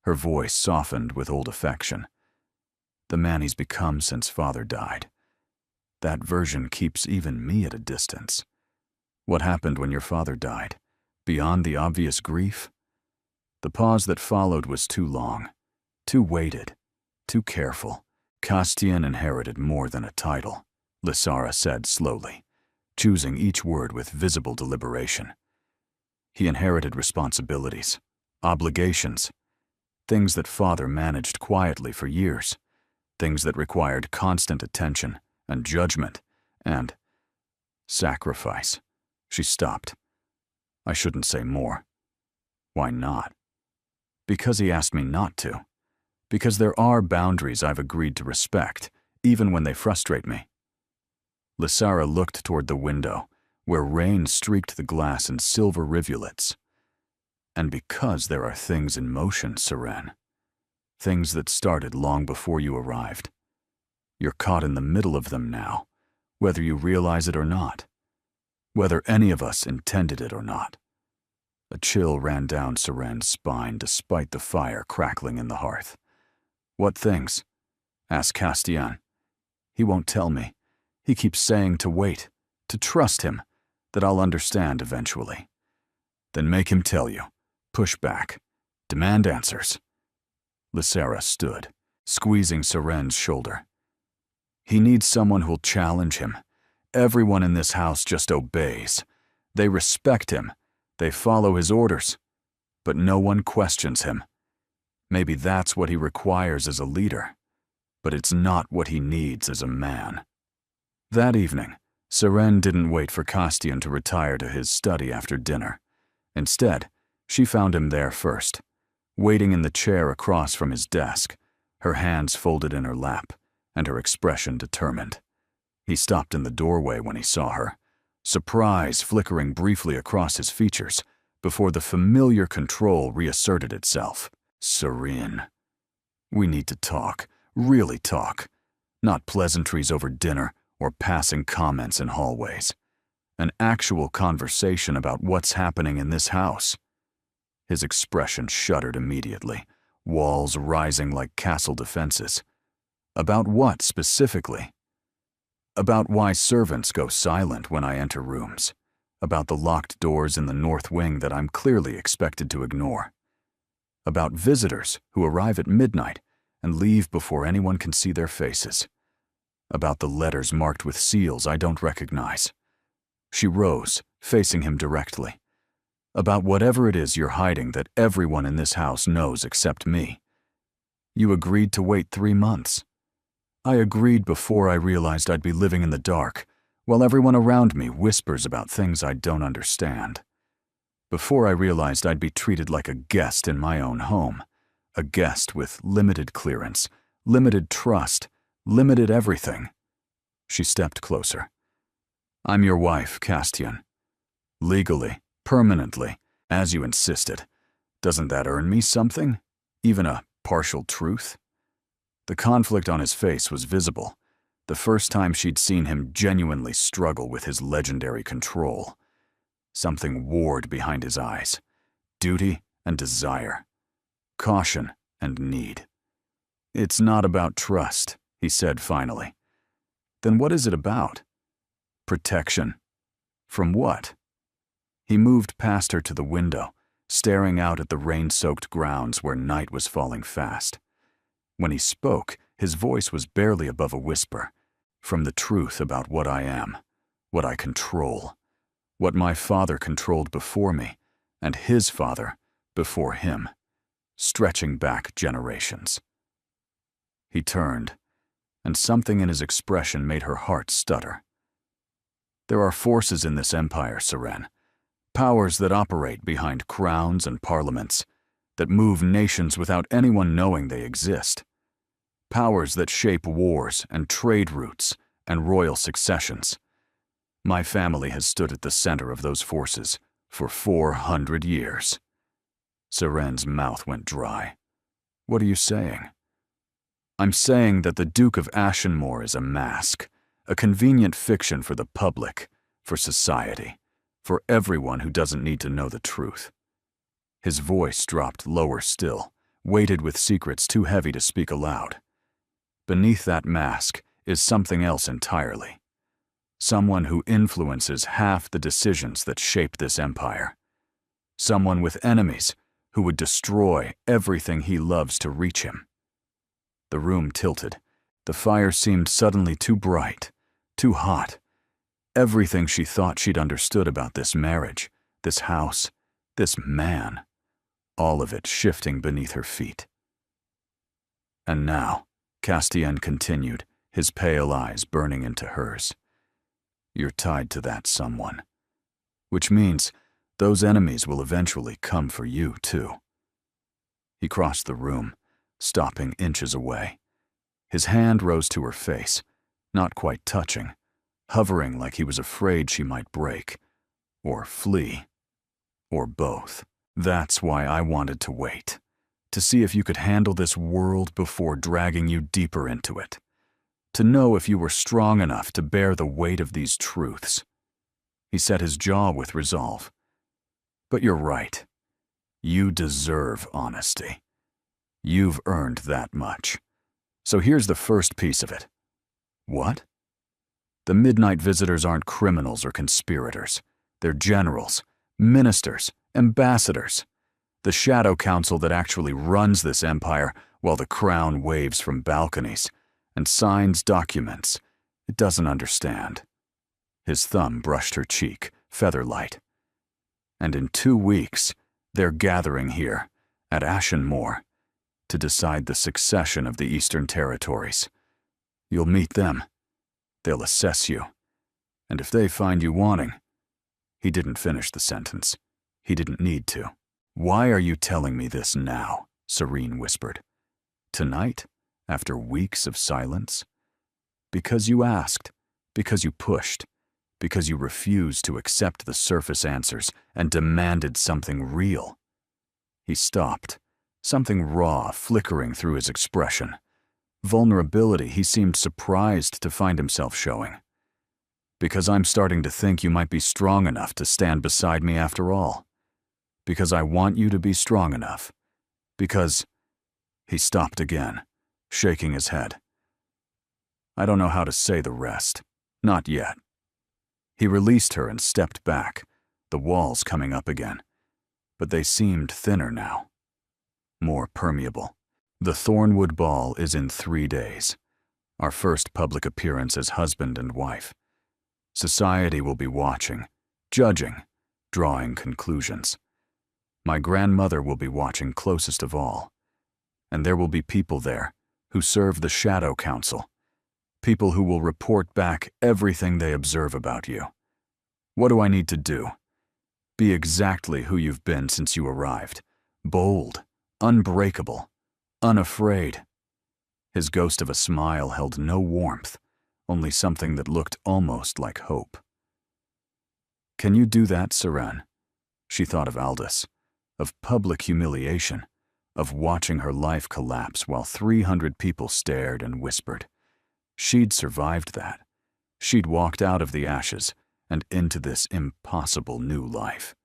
Speaker 1: Her voice softened with old affection. "The man he's become since father died. That version keeps even me at a distance. What happened when your father died? Beyond the obvious grief?" The pause that followed was too long, too weighted, too careful. "Castian inherited more than a title," Lysara said slowly, choosing each word with visible deliberation. "He inherited responsibilities, obligations, things that father managed quietly for years, things that required constant attention and judgment and sacrifice." She stopped. "I shouldn't say more." "Why not?" "Because he asked me not to. Because there are boundaries I've agreed to respect, even when they frustrate me." Lysara looked toward the window, where rain streaked the glass in silver rivulets. And because there are things in motion, Seren, things that started long before you arrived, you're caught in the middle of them now, whether you realize it or not, whether any of us intended it or not. A chill ran down Seren's spine despite the fire crackling in the hearth. What things? Asked Castian. He won't tell me. He keeps saying to wait, to trust him, that I'll understand eventually. Then make him tell you. Push back. Demand answers. Lysara stood, squeezing Seren's shoulder. He needs someone who'll challenge him. Everyone in this house just obeys. They respect him. They follow his orders. But no one questions him. Maybe that's what he requires as a leader. But it's not what he needs as a man. That evening, Seren didn't wait for Castian to retire to his study after dinner. Instead, she found him there first, waiting in the chair across from his desk, her hands folded in her lap, and her expression determined. He stopped in the doorway when he saw her, surprise flickering briefly across his features before the familiar control reasserted itself. Seren. We need to talk, really talk, not pleasantries over dinner or passing comments in hallways. An actual conversation about what's happening in this house. His expression shuddered immediately, walls rising like castle defenses. About what specifically? About why servants go silent when I enter rooms. About the locked doors in the north wing that I'm clearly expected to ignore. About visitors who arrive at midnight and leave before anyone can see their faces. About the letters marked with seals I don't recognize. She rose, facing him directly. About whatever it is you're hiding that everyone in this house knows except me. You agreed to wait 3 months. I agreed before I realized I'd be living in the dark, while everyone around me whispers about things I don't understand. Before I realized I'd be treated like a guest in my own home, a guest with limited clearance, limited trust, limited everything. She stepped closer. I'm your wife, Castian. Legally, permanently, as you insisted. Doesn't that earn me something? Even a partial truth? The conflict on his face was visible, the first time she'd seen him genuinely struggle with his legendary control. Something warred behind his eyes. Duty and desire. Caution and need. It's not about trust, he said finally. Then what is it about? Protection. From what? He moved past her to the window, staring out at the rain-soaked grounds where night was falling fast. When he spoke, his voice was barely above a whisper. From the truth about what I am, what I control, what my father controlled before me, and his father before him, stretching back generations. He turned, and something in his expression made her heart stutter. There are forces in this empire, Seren, powers that operate behind crowns and parliaments, that move nations without anyone knowing they exist. Powers that shape wars and trade routes and royal successions. My family has stood at the center of those forces for 400 years. Seren's mouth went dry. What are you saying? I'm saying that the Duke of Ashenmore is a mask, a convenient fiction for the public, for society, for everyone who doesn't need to know the truth. His voice dropped lower still, weighted with secrets too heavy to speak aloud. Beneath that mask is something else entirely. Someone who influences half the decisions that shape this empire. Someone with enemies who would destroy everything he loves to reach him. The room tilted. The fire seemed suddenly too bright, too hot. Everything she thought she'd understood about this marriage, this house, this man, all of it shifting beneath her feet. And now, Castian continued, his pale eyes burning into hers. You're tied to that someone. Which means those enemies will eventually come for you, too. He crossed the room, stopping inches away. His hand rose to her face, not quite touching, hovering like he was afraid she might break, or flee, or both. That's why I wanted to wait, to see if you could handle this world before dragging you deeper into it, to know if you were strong enough to bear the weight of these truths. He set his jaw with resolve. But you're right. You deserve honesty. You've earned that much. So here's the first piece of it. What? The midnight visitors aren't criminals or conspirators. They're generals, ministers, ambassadors. The shadow council that actually runs this empire while the crown waves from balconies and signs documents it doesn't understand. His thumb brushed her cheek, feather-light. And in 2 weeks, they're gathering here, at Ashenmoor, to decide the succession of the Eastern Territories. You'll meet them. They'll assess you. And if they find you wanting— He didn't finish the sentence. He didn't need to. Why are you telling me this now? Serene whispered. Tonight, after weeks of silence? Because you asked, because you pushed, because you refused to accept the surface answers and demanded something real. He stopped, something raw flickering through his expression. Vulnerability he seemed surprised to find himself showing. Because I'm starting to think you might be strong enough to stand beside me after all. Because I want you to be strong enough. Because— He stopped again, shaking his head. I don't know how to say the rest. Not yet. He released her and stepped back, the walls coming up again. But they seemed thinner now. More permeable. The Thornwood Ball is in 3 days. Our first public appearance as husband and wife. Society will be watching, judging, drawing conclusions. My grandmother will be watching closest of all. And there will be people there who serve the Shadow Council, people who will report back everything they observe about you. What do I need to do? Be exactly who you've been since you arrived. Bold, unbreakable, unafraid. His ghost of a smile held no warmth, only something that looked almost like hope. Can you do that, Seren? She thought of Aldous, of public humiliation, of watching her life collapse while 300 people stared and whispered. She'd survived that. She'd walked out of the ashes and into this impossible new life.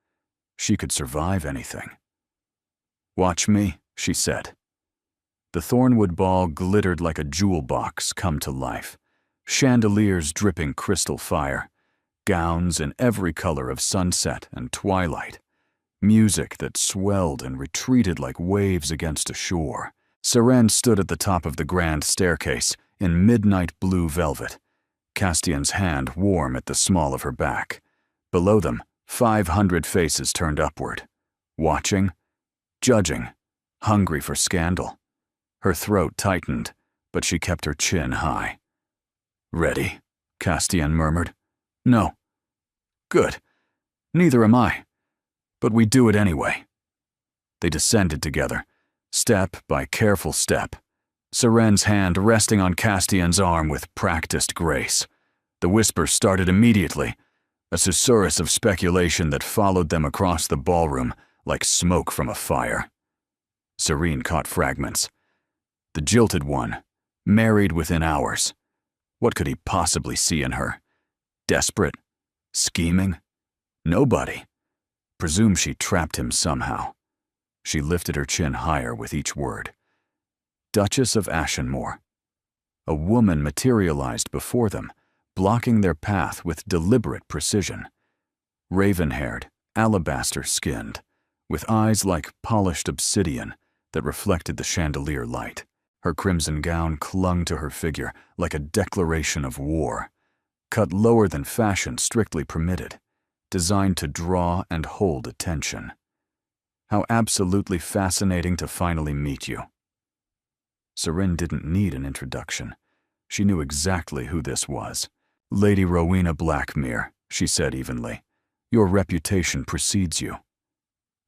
Speaker 1: She could survive anything. Watch me, she said. The Thornwood Ball glittered like a jewel box come to life. Chandeliers dripping crystal fire, gowns in every color of sunset and twilight, music that swelled and retreated like waves against a shore. Seren stood at the top of the grand staircase in midnight blue velvet, Castian's hand warm at the small of her back. Below them, 500 faces turned upward, watching, judging, hungry for scandal. Her throat tightened, but she kept her chin high. Ready, Castian murmured. No. Good. Neither am I. But we do it anyway. They descended together, step by careful step, Seren's hand resting on Castian's arm with practiced grace. The whispers started immediately, a susurrus of speculation that followed them across the ballroom like smoke from a fire. Serene caught fragments. The jilted one, married within hours. What could he possibly see in her? Desperate? Scheming? Nobody. Presume she trapped him somehow. She lifted her chin higher with each word. Duchess of Ashenmoor. A woman materialized before them, blocking their path with deliberate precision. Raven-haired, alabaster-skinned, with eyes like polished obsidian that reflected the chandelier light. Her crimson gown clung to her figure like a declaration of war, cut lower than fashion strictly permitted, designed to draw and hold attention. How absolutely fascinating to finally meet you. Seren didn't need an introduction. She knew exactly who this was. Lady Rowena Blackmere, she said evenly. Your reputation precedes you.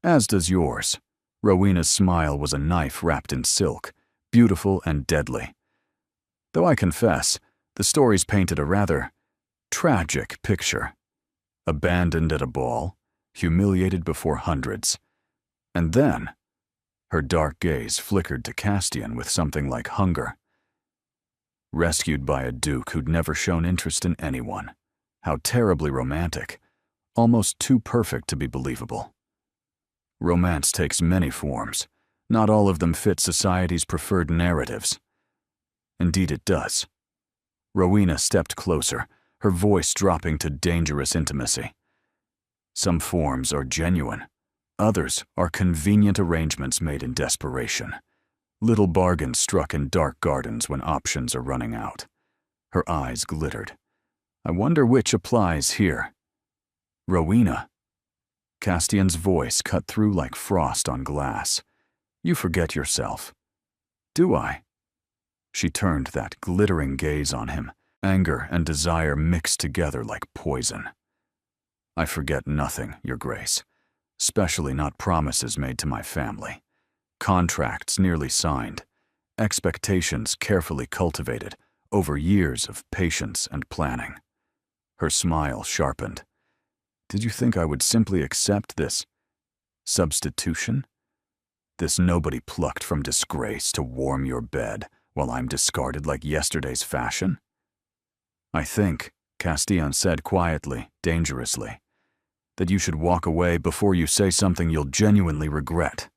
Speaker 1: As does yours. Rowena's smile was a knife wrapped in silk, beautiful and deadly. Though I confess, the stories painted a rather Tragic picture. Abandoned at a ball, humiliated before hundreds. And then, her dark gaze flickered to Castian with something like hunger. Rescued by a duke who'd never shown interest in anyone. How terribly romantic. Almost too perfect to be believable. Romance takes many forms. Not all of them fit society's preferred narratives. Indeed it does. Rowena stepped closer, her voice dropping to dangerous intimacy. Some forms are genuine. Others are convenient arrangements made in desperation. Little bargains struck in dark gardens when options are running out. Her eyes glittered. I wonder which applies here. Rowena. Castian's voice cut through like frost on glass. You forget yourself. Do I? She turned that glittering gaze on him, anger and desire mixed together like poison. I forget nothing, Your Grace, especially not promises made to my family, contracts nearly signed, expectations carefully cultivated over years of patience and planning. Her smile sharpened. Did you think I would simply accept this substitution? This nobody plucked from disgrace to warm your bed while I'm discarded like yesterday's fashion? I think, Castian said quietly, dangerously, that you should walk away before you say something you'll genuinely regret.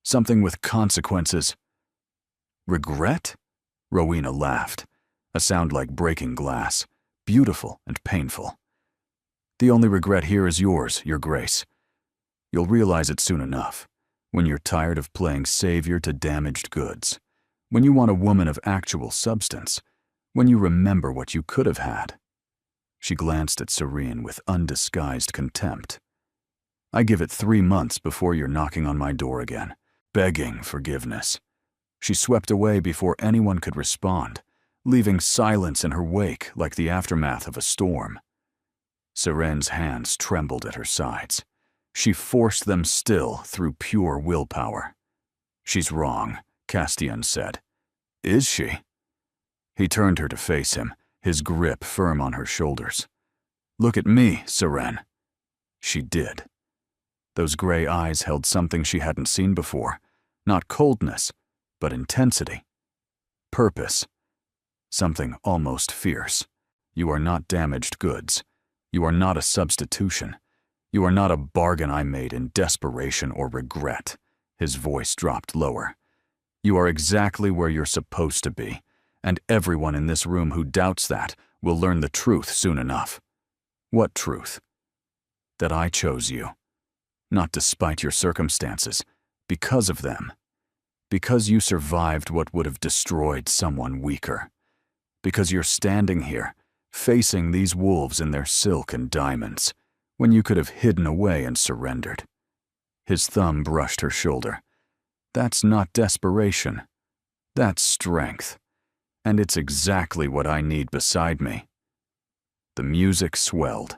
Speaker 1: Something with consequences. Regret? Rowena laughed, a sound like breaking glass, beautiful and painful. The only regret here is yours, Your Grace. You'll realize it soon enough, when you're tired of playing savior to damaged goods, when you want a woman of actual substance, when you remember what you could have had. She glanced at Serene with undisguised contempt. I give it 3 months before you're knocking on my door again, begging forgiveness. She swept away before anyone could respond, leaving silence in her wake like the aftermath of a storm. Serene's hands trembled at her sides. She forced them still through pure willpower. She's wrong, Castian said. Is she? He turned her to face him, his grip firm on her shoulders. Look at me, Serene. She did. Those gray eyes held something she hadn't seen before. Not coldness, but intensity. Purpose. Something almost fierce. You are not damaged goods. You are not a substitution. You are not a bargain I made in desperation or regret. His voice dropped lower. You are exactly where you're supposed to be, and everyone in this room who doubts that will learn the truth soon enough. What truth? That I chose you. Not despite your circumstances, because of them. Because you survived what would have destroyed someone weaker. Because you're standing here, facing these wolves in their silk and diamonds, when you could have hidden away and surrendered. His thumb brushed her shoulder. That's not desperation. That's strength. And it's exactly what I need beside me. The music swelled.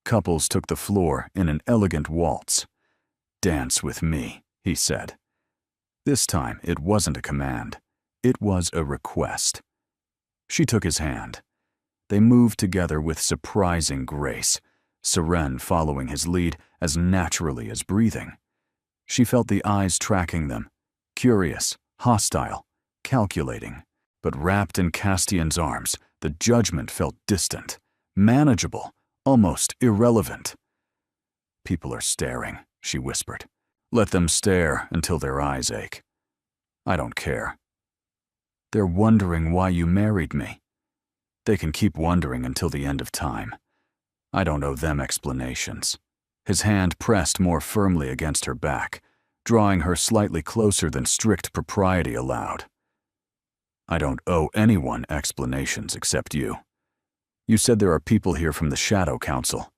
Speaker 1: Couples took the floor in an elegant waltz. Dance with me, he said. This time it wasn't a command. It was a request. She took his hand. They moved together with surprising grace, Serene following his lead as naturally as breathing. She felt the eyes tracking them, curious, hostile, calculating. But wrapped in Castian's arms, the judgment felt distant, manageable, almost irrelevant. People are staring, she whispered. Let them stare until their eyes ache. I don't care. They're wondering why you married me. They can keep wondering until the end of time. I don't owe them explanations. His hand pressed more firmly against her back, drawing her slightly closer than strict propriety allowed. I don't owe anyone explanations except you. You said there are people here from the Shadow Council,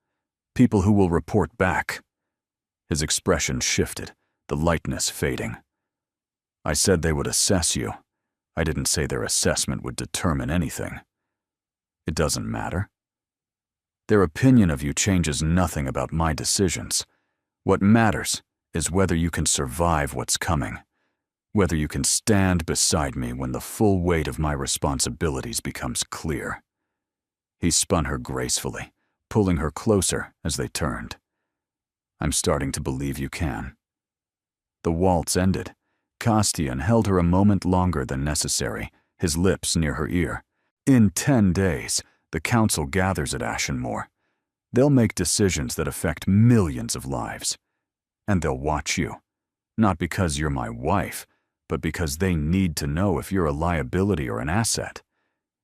Speaker 1: people who will report back. His expression shifted, the lightness fading. I said they would assess you. I didn't say their assessment would determine anything. It doesn't matter. Their opinion of you changes nothing about my decisions. What matters is whether you can survive what's coming, whether you can stand beside me when the full weight of my responsibilities becomes clear. He spun her gracefully, pulling her closer as they turned. I'm starting to believe you can. The waltz ended. Castian held her a moment longer than necessary, his lips near her ear. In 10 days, the council gathers at Ashenmoor. They'll make decisions that affect millions of lives. And they'll watch you. Not because you're my wife, but because they need to know if you're a liability or an asset.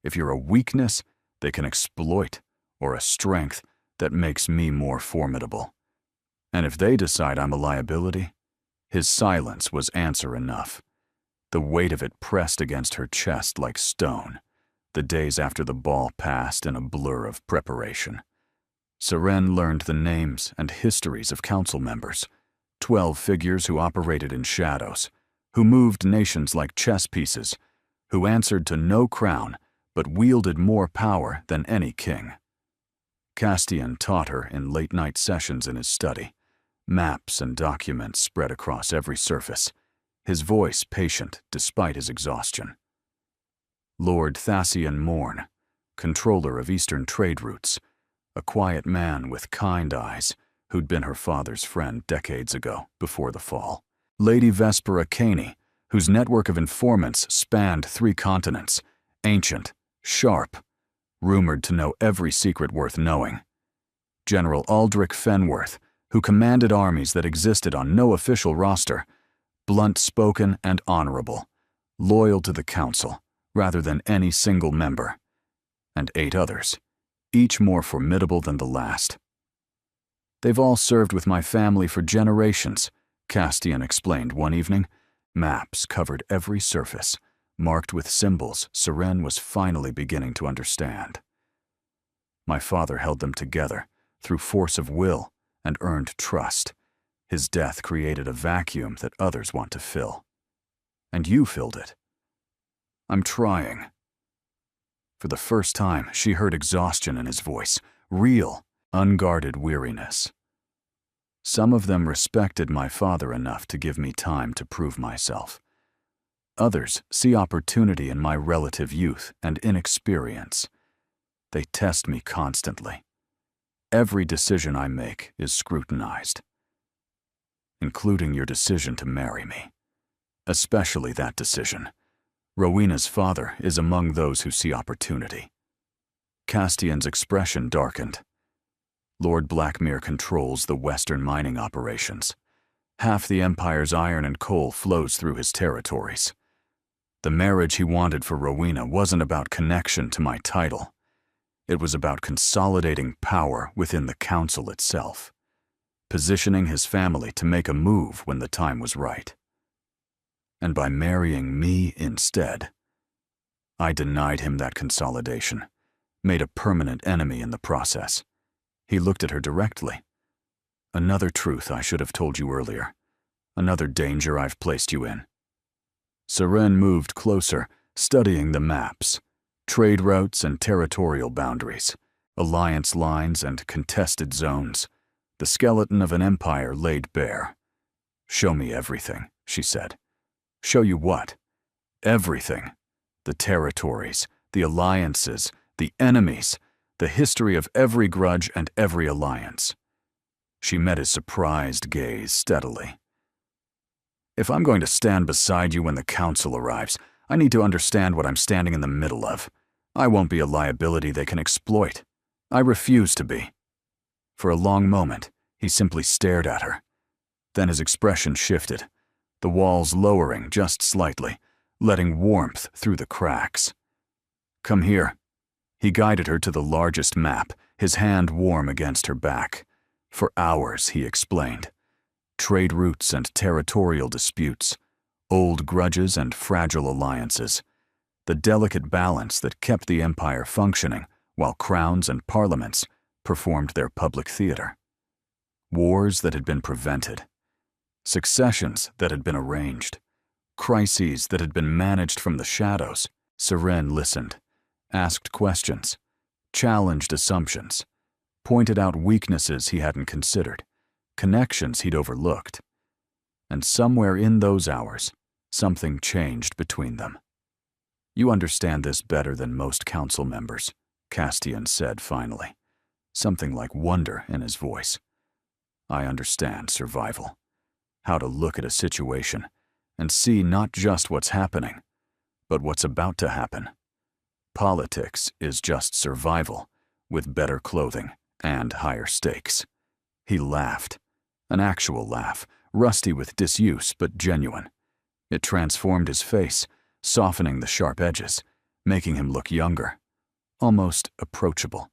Speaker 1: If you're a weakness they can exploit, or a strength that makes me more formidable. And if they decide I'm a liability, his silence was answer enough. The weight of it pressed against her chest like stone. The days after the ball passed in a blur of preparation. Seren learned the names and histories of council members, 12 figures who operated in shadows, who moved nations like chess pieces, who answered to no crown but wielded more power than any king. Castian taught her in late-night sessions in his study, maps and documents spread across every surface, his voice patient despite his exhaustion. Lord Thasian Morn, controller of Eastern trade routes, a quiet man with kind eyes who'd been her father's friend decades ago before the fall. Lady Vespera Caney, whose network of informants spanned 3 continents, ancient, sharp, rumored to know every secret worth knowing. General Aldrich Fenworth, who commanded armies that existed on no official roster, blunt-spoken and honorable, loyal to the council rather than any single member, and 8 others, each more formidable than the last. They've all served with my family for generations, Castian explained one evening. Maps covered every surface, marked with symbols Seren was finally beginning to understand. My father held them together through force of will and earned trust. His death created a vacuum that others want to fill. And you filled it. I'm trying. For the first time, she heard exhaustion in his voice, real, unguarded weariness. Some of them respected my father enough to give me time to prove myself. Others see opportunity in my relative youth and inexperience. They test me constantly. Every decision I make is scrutinized, including your decision to marry me. Especially that decision. Rowena's father is among those who see opportunity. Castian's expression darkened. Lord Blackmere controls the western mining operations. Half the Empire's iron and coal flows through his territories. The marriage he wanted for Rowena wasn't about connection to my title. It was about consolidating power within the council itself, positioning his family to make a move when the time was right. And by marrying me instead, I denied him that consolidation, made a permanent enemy in the process. He looked at her directly. Another truth I should have told you earlier. Another danger I've placed you in. Seren moved closer, studying the maps, trade routes and territorial boundaries, alliance lines and contested zones, the skeleton of an empire laid bare. Show me everything, she said. Show you what? Everything. The territories, the alliances, the enemies, the history of every grudge and every alliance. She met his surprised gaze steadily. If I'm going to stand beside you when the council arrives, I need to understand what I'm standing in the middle of. I won't be a liability they can exploit. I refuse to be. For a long moment, he simply stared at her. Then his expression shifted, the walls lowering just slightly, letting warmth through the cracks. Come here. He guided her to the largest map, his hand warm against her back. For hours, he explained. Trade routes and territorial disputes, old grudges and fragile alliances, the delicate balance that kept the empire functioning while crowns and parliaments performed their public theater. Wars that had been prevented, successions that had been arranged, crises that had been managed from the shadows. Seren listened, asked questions, challenged assumptions, pointed out weaknesses he hadn't considered, connections he'd overlooked. And somewhere in those hours, something changed between them. You understand this better than most council members, Castian said finally, something like wonder in his voice. I understand survival. How to look at a situation and see not just what's happening, but what's about to happen. Politics is just survival, with better clothing and higher stakes. He laughed, an actual laugh, rusty with disuse but genuine. It transformed his face, softening the sharp edges, making him look younger, almost approachable,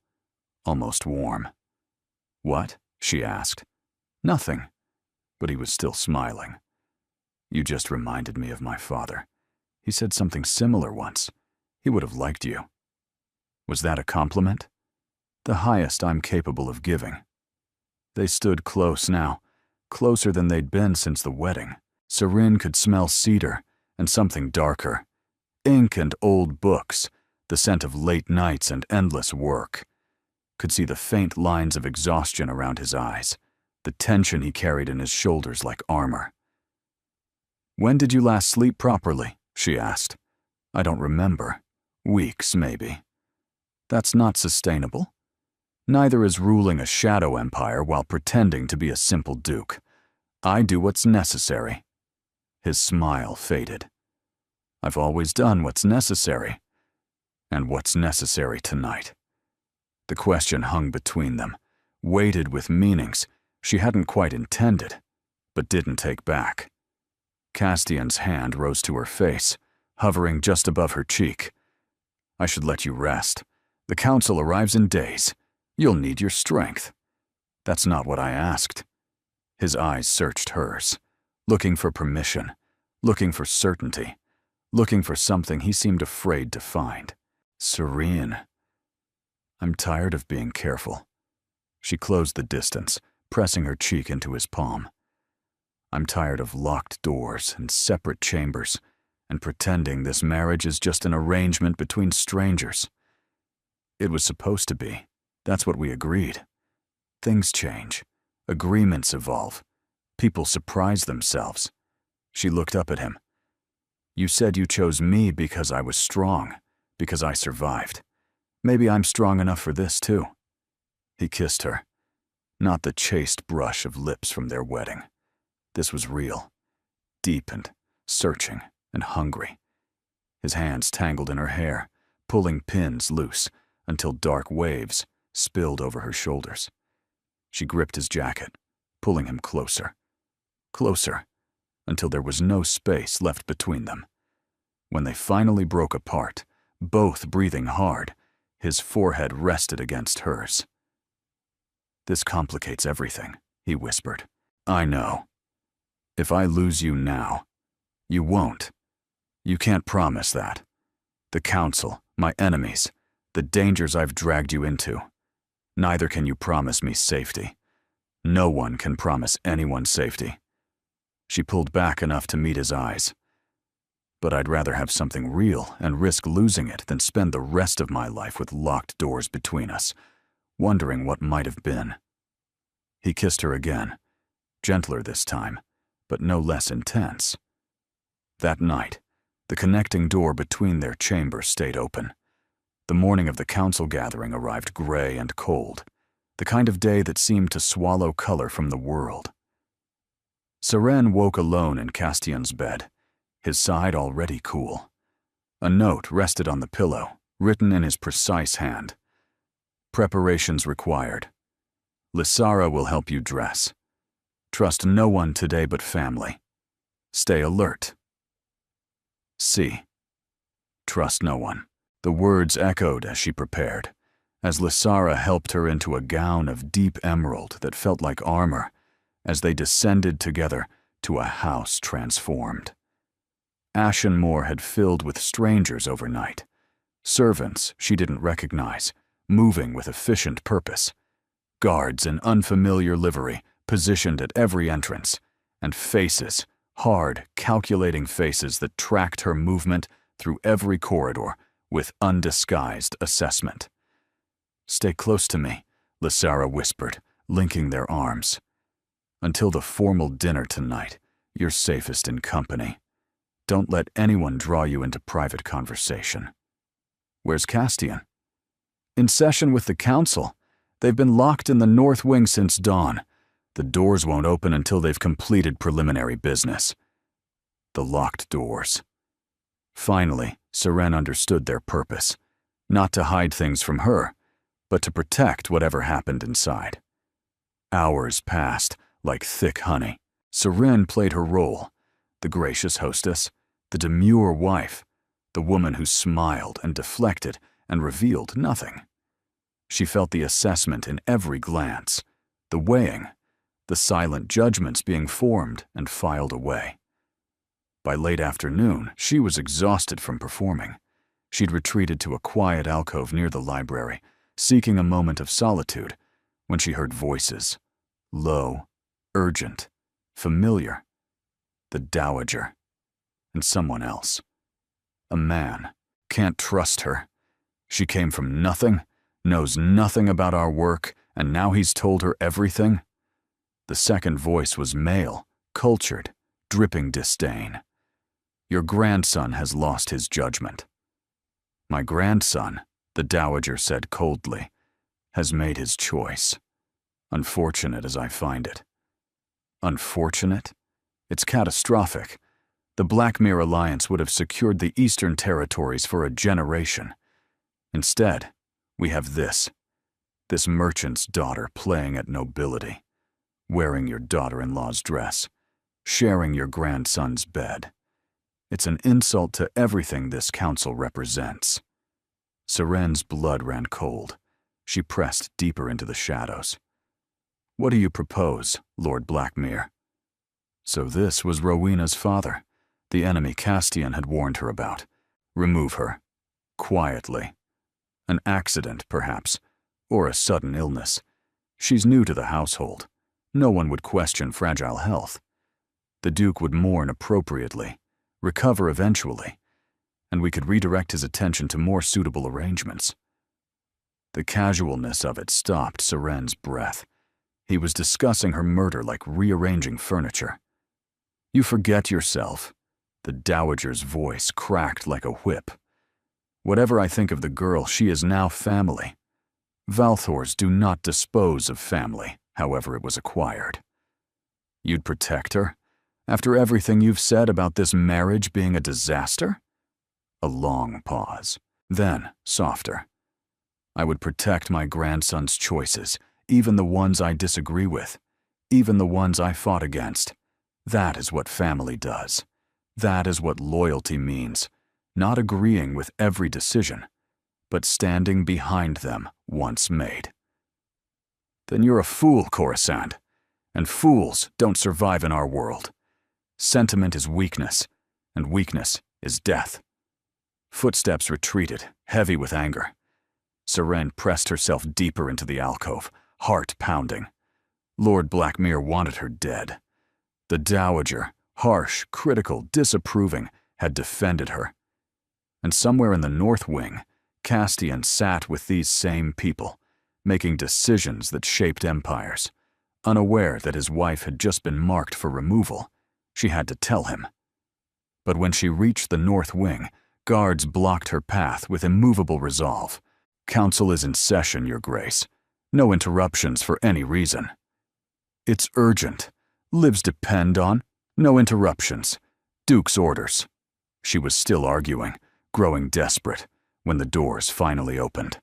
Speaker 1: almost warm. What? She asked. Nothing. But he was still smiling. You just reminded me of my father. He said something similar once. He would have liked you. Was that a compliment? The highest I'm capable of giving. They stood close now, closer than they'd been since the wedding. Seren could smell cedar and something darker. Ink and old books, the scent of late nights and endless work. Could see the faint lines of exhaustion around his eyes, the tension he carried in his shoulders like armor. When did you last sleep properly? She asked. I don't remember. Weeks, maybe. That's not sustainable. Neither is ruling a shadow empire while pretending to be a simple duke. I do what's necessary. His smile faded. I've always done what's necessary. And what's necessary tonight? The question hung between them, weighted with meanings she hadn't quite intended, but didn't take back. Castian's hand rose to her face, hovering just above her cheek. I should let you rest. The council arrives in days. You'll need your strength. That's not what I asked. His eyes searched hers, looking for permission, looking for certainty, looking for something he seemed afraid to find. Serene. I'm tired of being careful. She closed the distance, pressing her cheek into his palm. I'm tired of locked doors and separate chambers, and pretending this marriage is just an arrangement between strangers. It was supposed to be. That's what we agreed. Things change. Agreements evolve. People surprise themselves. She looked up at him. You said you chose me because I was strong, because I survived. Maybe I'm strong enough for this too. He kissed her. Not the chaste brush of lips from their wedding. This was real, deep and searching and hungry. His hands tangled in her hair, pulling pins loose until dark waves spilled over her shoulders. She gripped his jacket, pulling him closer, closer, until there was no space left between them. When they finally broke apart, both breathing hard, his forehead rested against hers. This complicates everything, he whispered. I know. If I lose you now, you won't. You can't promise that. The council, my enemies, the dangers I've dragged you into. Neither can you promise me safety. No one can promise anyone safety. She pulled back enough to meet his eyes. But I'd rather have something real and risk losing it than spend the rest of my life with locked doors between us, wondering what might have been. He kissed her again, gentler this time, but no less intense. That night, the connecting door between their chambers stayed open. The morning of the council gathering arrived gray and cold, the kind of day that seemed to swallow color from the world. Seren woke alone in Castian's bed, his side already cool. A note rested on the pillow, written in his precise hand. Preparations required. Lysara will help you dress. Trust no one today but family. Stay alert. C. Trust no one. The words echoed as she prepared, as Lysara helped her into a gown of deep emerald that felt like armor, as they descended together to a house transformed. Ashenmore had filled with strangers overnight, servants she didn't recognize, moving with efficient purpose, guards in unfamiliar livery positioned at every entrance, and faces, hard, calculating faces that tracked her movement through every corridor with undisguised assessment. Stay close to me, Lysara whispered, linking their arms. Until the formal dinner tonight, you're safest in company. Don't let anyone draw you into private conversation. Where's Castian? In session with the council. They've been locked in the north wing since dawn. The doors won't open until they've completed preliminary business. The locked doors. Finally, Seren understood their purpose. Not to hide things from her, but to protect whatever happened inside. Hours passed like thick honey. Seren played her role, the gracious hostess, the demure wife, the woman who smiled and deflected and revealed nothing. She felt the assessment in every glance, the weighing, the silent judgments being formed and filed away. By late afternoon, she was exhausted from performing. She'd retreated to a quiet alcove near the library, seeking a moment of solitude, when she heard voices, low, urgent, familiar. The Dowager, and someone else. A man. Can't trust her. She came from nothing, knows nothing about our work, and now he's told her everything. The second voice was male, cultured, dripping disdain. Your grandson has lost his judgment. My grandson, the Dowager said coldly, has made his choice. Unfortunate as I find it. Unfortunate? It's catastrophic. The Blackmere Alliance would have secured the Eastern Territories for a generation. Instead, we have this merchant's daughter playing at nobility, wearing your daughter-in-law's dress, sharing your grandson's bed. It's an insult to everything this council represents. Seren's blood ran cold. She pressed deeper into the shadows. What do you propose, Lord Blackmere? So this was Rowena's father, the enemy Castian had warned her about. Remove her. Quietly. An accident, perhaps, or a sudden illness. She's new to the household. No one would question fragile health. The Duke would mourn appropriately, recover eventually, and we could redirect his attention to more suitable arrangements. The casualness of it stopped Seren's breath. He was discussing her murder like rearranging furniture. You forget yourself. The Dowager's voice cracked like a whip. Whatever I think of the girl, she is now family. Valthors do not dispose of family, however it was acquired. You'd protect her? After everything you've said about this marriage being a disaster? A long pause. Then, softer. I would protect my grandson's choices, even the ones I disagree with, even the ones I fought against. That is what family does. That is what loyalty means, not agreeing with every decision, but standing behind them once made. Then you're a fool, Coruscant, and fools don't survive in our world. Sentiment is weakness, and weakness is death. Footsteps retreated, heavy with anger. Seren pressed herself deeper into the alcove, heart pounding. Lord Blackmere wanted her dead. The Dowager, harsh, critical, disapproving, had defended her. And somewhere in the North Wing, Castian sat with these same people, making decisions that shaped empires. Unaware that his wife had just been marked for removal, she had to tell him. But when she reached the North Wing, guards blocked her path with immovable resolve. Council is in session, Your Grace. No interruptions for any reason. It's urgent. Lives depend on. No interruptions. Duke's orders. She was still arguing, growing desperate, when the doors finally opened.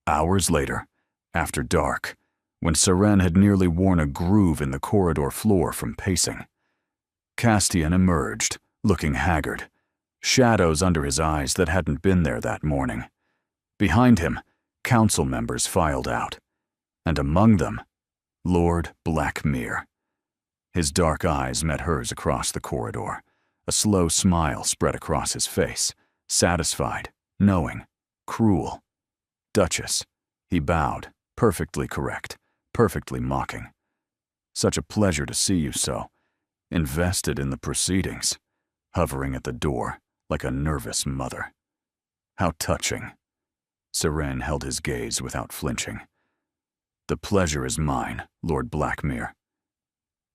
Speaker 1: Hours later, after dark, when Seren had nearly worn a groove in the corridor floor from pacing. Castian emerged, looking haggard, shadows under his eyes that hadn't been there that morning. Behind him, council members filed out, and among them, Lord Blackmere. His dark eyes met hers across the corridor. A slow smile spread across his face, satisfied, knowing, cruel. Duchess, he bowed, perfectly correct, perfectly mocking. Such a pleasure to see you so, invested in the proceedings, hovering at the door like a nervous mother. How touching. Seren held his gaze without flinching. The pleasure is mine, Lord Blackmere.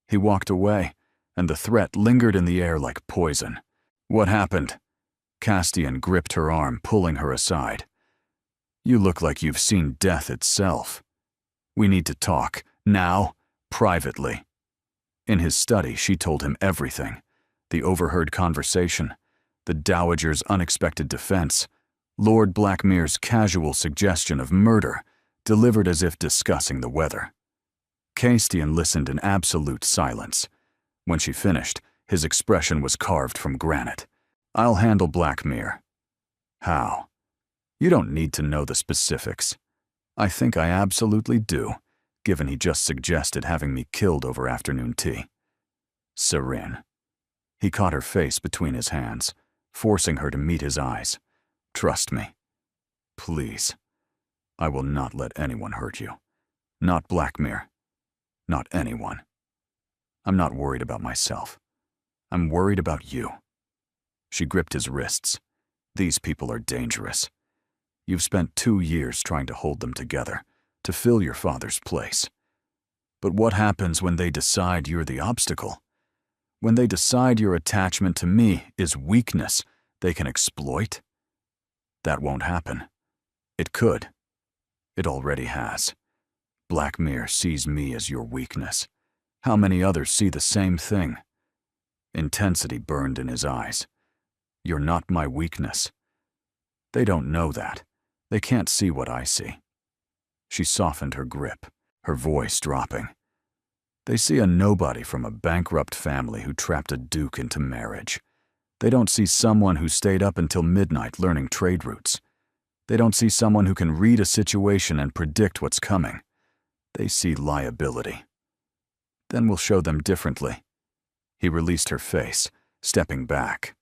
Speaker 1: He walked away, and the threat lingered in the air like poison. What happened? Castian gripped her arm, pulling her aside. You look like you've seen death itself. We need to talk, now, privately." In his study, she told him everything. The overheard conversation, the Dowager's unexpected defense, Lord Blackmere's casual suggestion of murder, delivered as if discussing the weather. Castian listened in absolute silence. When she finished, his expression was carved from granite. "I'll handle Blackmere." "How?" "You don't need to know the specifics." "I think I absolutely do, given he just suggested having me killed over afternoon tea." "Serene." He caught her face between his hands, forcing her to meet his eyes. "Trust me. Please. I will not let anyone hurt you. Not Blackmere. Not anyone. I'm not worried about myself. I'm worried about you." She gripped his wrists. "These people are dangerous. You've spent 2 years trying to hold them together, to fill your father's place. But what happens when they decide you're the obstacle? When they decide your attachment to me is weakness they can exploit? That won't happen. It could. It already has. Blackmere sees me as your weakness. How many others see the same thing?" Intensity burned in his eyes. "You're not my weakness. They don't know that. They can't see what I see." She softened her grip, her voice dropping. "They see a nobody from a bankrupt family who trapped a duke into marriage. They don't see someone who stayed up until midnight learning trade routes. They don't see someone who can read a situation and predict what's coming. They see liability. Then we'll show them differently." He released her face, stepping back.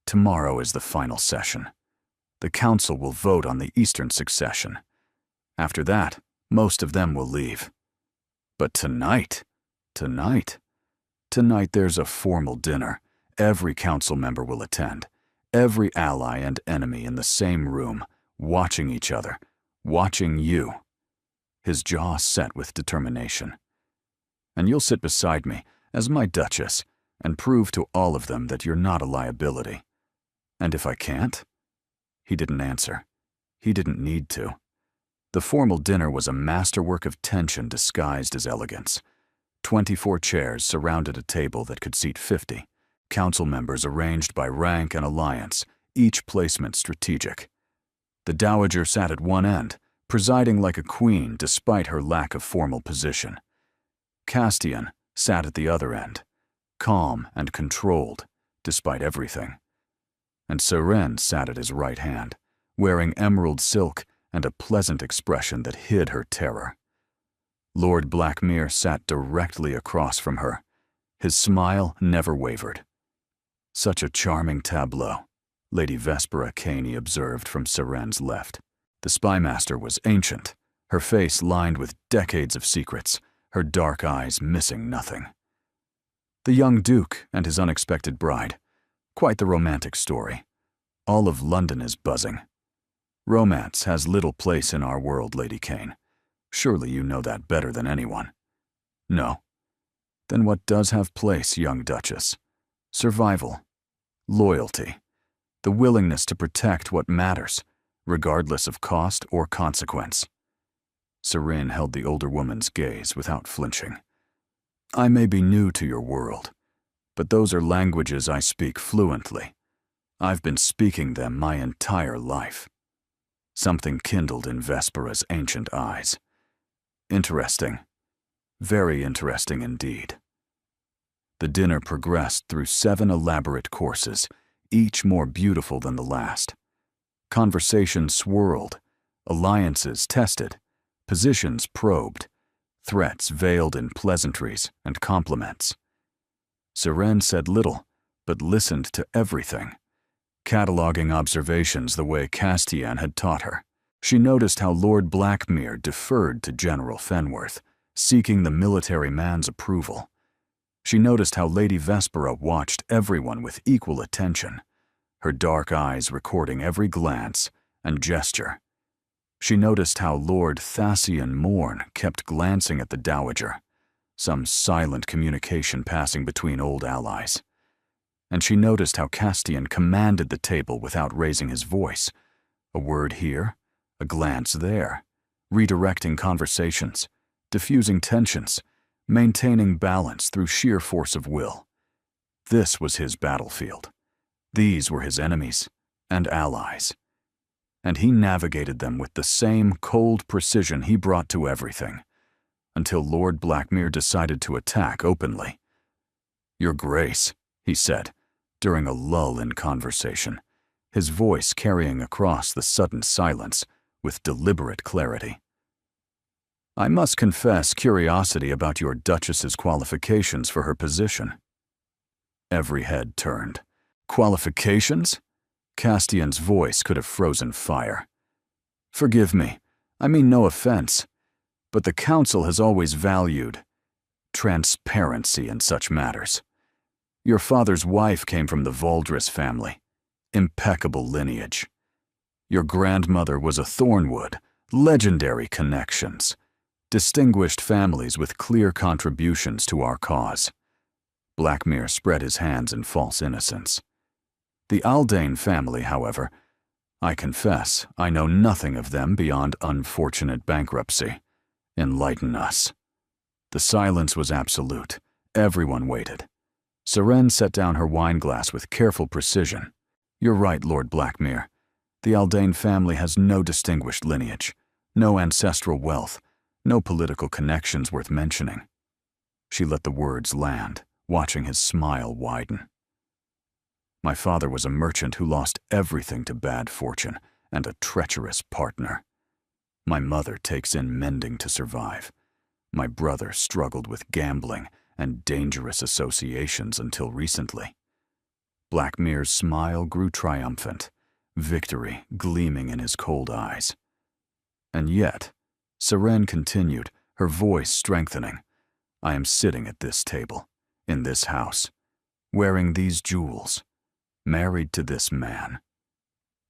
Speaker 1: "Tomorrow is the final session. The council will vote on the Eastern succession. After that, most of them will leave. But tonight there's a formal dinner. Every council member will attend. Every ally and enemy in the same room, watching each other, watching you." His jaw set with determination. "And you'll sit beside me, as my Duchess, and prove to all of them that you're not a liability. And if I can't?" He didn't answer. He didn't need to. The formal dinner was a masterwork of tension disguised as elegance. 24 chairs surrounded a table that could seat 50, council members arranged by rank and alliance, each placement strategic. The Dowager sat at one end, presiding like a queen despite her lack of formal position. Castian sat at the other end, calm and controlled, despite everything. And Serene sat at his right hand, wearing emerald silk and a pleasant expression that hid her terror. Lord Blackmere sat directly across from her. His smile never wavered. "Such a charming tableau," Lady Vespera Caney observed from Serene's left. The spymaster was ancient, her face lined with decades of secrets, her dark eyes missing nothing. The young Duke and his unexpected bride. Quite the romantic story. All of London is buzzing. Romance has little place in our world, Lady Kane. Surely you know that better than anyone. No. Then what does have place, young Duchess? Survival. Loyalty. The willingness to protect what matters, regardless of cost or consequence. Serene held the older woman's gaze without flinching. "I may be new to your world, but those are languages I speak fluently. I've been speaking them my entire life." Something kindled in Vespera's ancient eyes. Interesting. Very interesting indeed. The dinner progressed through 7 elaborate courses, each more beautiful than the last. Conversation swirled, alliances tested, positions probed, threats veiled in pleasantries and compliments. Serene said little, but listened to everything, cataloging observations the way Castian had taught her. She noticed how Lord Blackmere deferred to General Fenworth, seeking the military man's approval. She noticed how Lady Vespera watched everyone with equal attention, her dark eyes recording every glance and gesture. She noticed how Lord Thasian Morn kept glancing at the Dowager, some silent communication passing between old allies. And she noticed how Castian commanded the table without raising his voice, a word here, a glance there, redirecting conversations, diffusing tensions, maintaining balance through sheer force of will. This was his battlefield. These were his enemies and allies. And he navigated them with the same cold precision he brought to everything, until Lord Blackmere decided to attack openly. "Your Grace," he said, during a lull in conversation, his voice carrying across the sudden silence with deliberate clarity. "I must confess curiosity about your Duchess's qualifications for her position." Every head turned. "Qualifications?" Castian's voice could have frozen fire. "Forgive me, I mean no offense, but the Council has always valued transparency in such matters. Your father's wife came from the Valdris family, impeccable lineage. Your grandmother was a Thornwood, legendary connections, distinguished families with clear contributions to our cause." Blackmere spread his hands in false innocence. "The Aldane family, however, I confess I know nothing of them beyond unfortunate bankruptcy. Enlighten us." The silence was absolute. Everyone waited. Seren set down her wineglass with careful precision. "You're right, Lord Blackmere. The Aldane family has no distinguished lineage, no ancestral wealth, no political connections worth mentioning." She let the words land, watching his smile widen. "My father was a merchant who lost everything to bad fortune and a treacherous partner. My mother takes in mending to survive. My brother struggled with gambling and dangerous associations until recently." Blackmere's smile grew triumphant, victory gleaming in his cold eyes. "And yet," Seren continued, her voice strengthening, "I am sitting at this table, in this house, wearing these jewels, married to this man."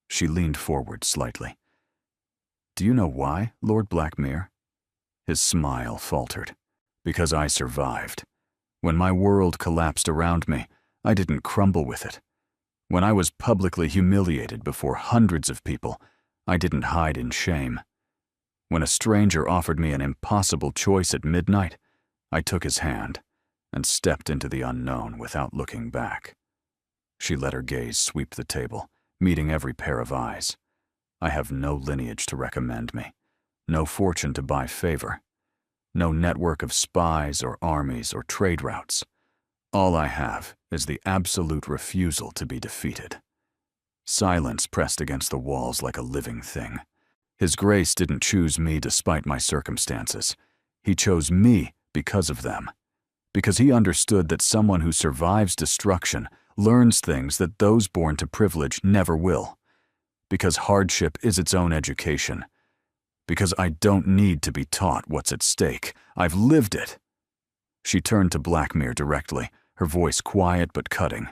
Speaker 1: She leaned forward slightly. "Do you know why, Lord Blackmere?" His smile faltered. "Because I survived. When my world collapsed around me, I didn't crumble with it. When I was publicly humiliated before hundreds of people, I didn't hide in shame. When a stranger offered me an impossible choice at midnight, I took his hand and stepped into the unknown without looking back." She let her gaze sweep the table, meeting every pair of eyes. "I have no lineage to recommend me, no fortune to buy favor, no network of spies or armies or trade routes. All I have is the absolute refusal to be defeated." Silence pressed against the walls like a living thing. His Grace didn't choose me despite my circumstances. He chose me because of them. Because he understood that someone who survives destruction learns things that those born to privilege never will. Because hardship is its own education. Because I don't need to be taught what's at stake. I've lived it. She turned to Blackmere directly, her voice quiet but cutting.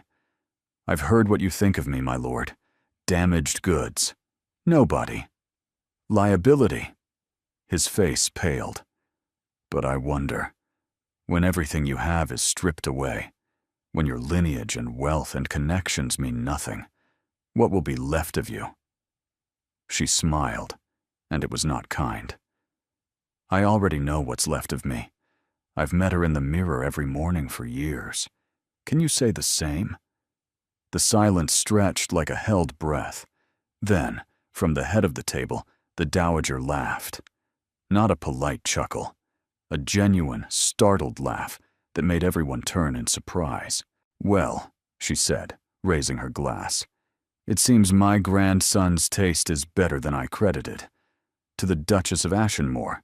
Speaker 1: "I've heard what you think of me, my lord. Damaged goods. Nobody. Liability." His face paled. "But I wonder, when everything you have is stripped away, when your lineage and wealth and connections mean nothing, what will be left of you?" She smiled, and it was not kind. "I already know what's left of me. I've met her in the mirror every morning for years. Can you say the same?" The silence stretched like a held breath. Then, from the head of the table, the Dowager laughed. Not a polite chuckle, a genuine, startled laugh that made everyone turn in surprise. "Well," she said, raising her glass, "it seems my grandson's taste is better than I credited. To the Duchess of Ashenmore,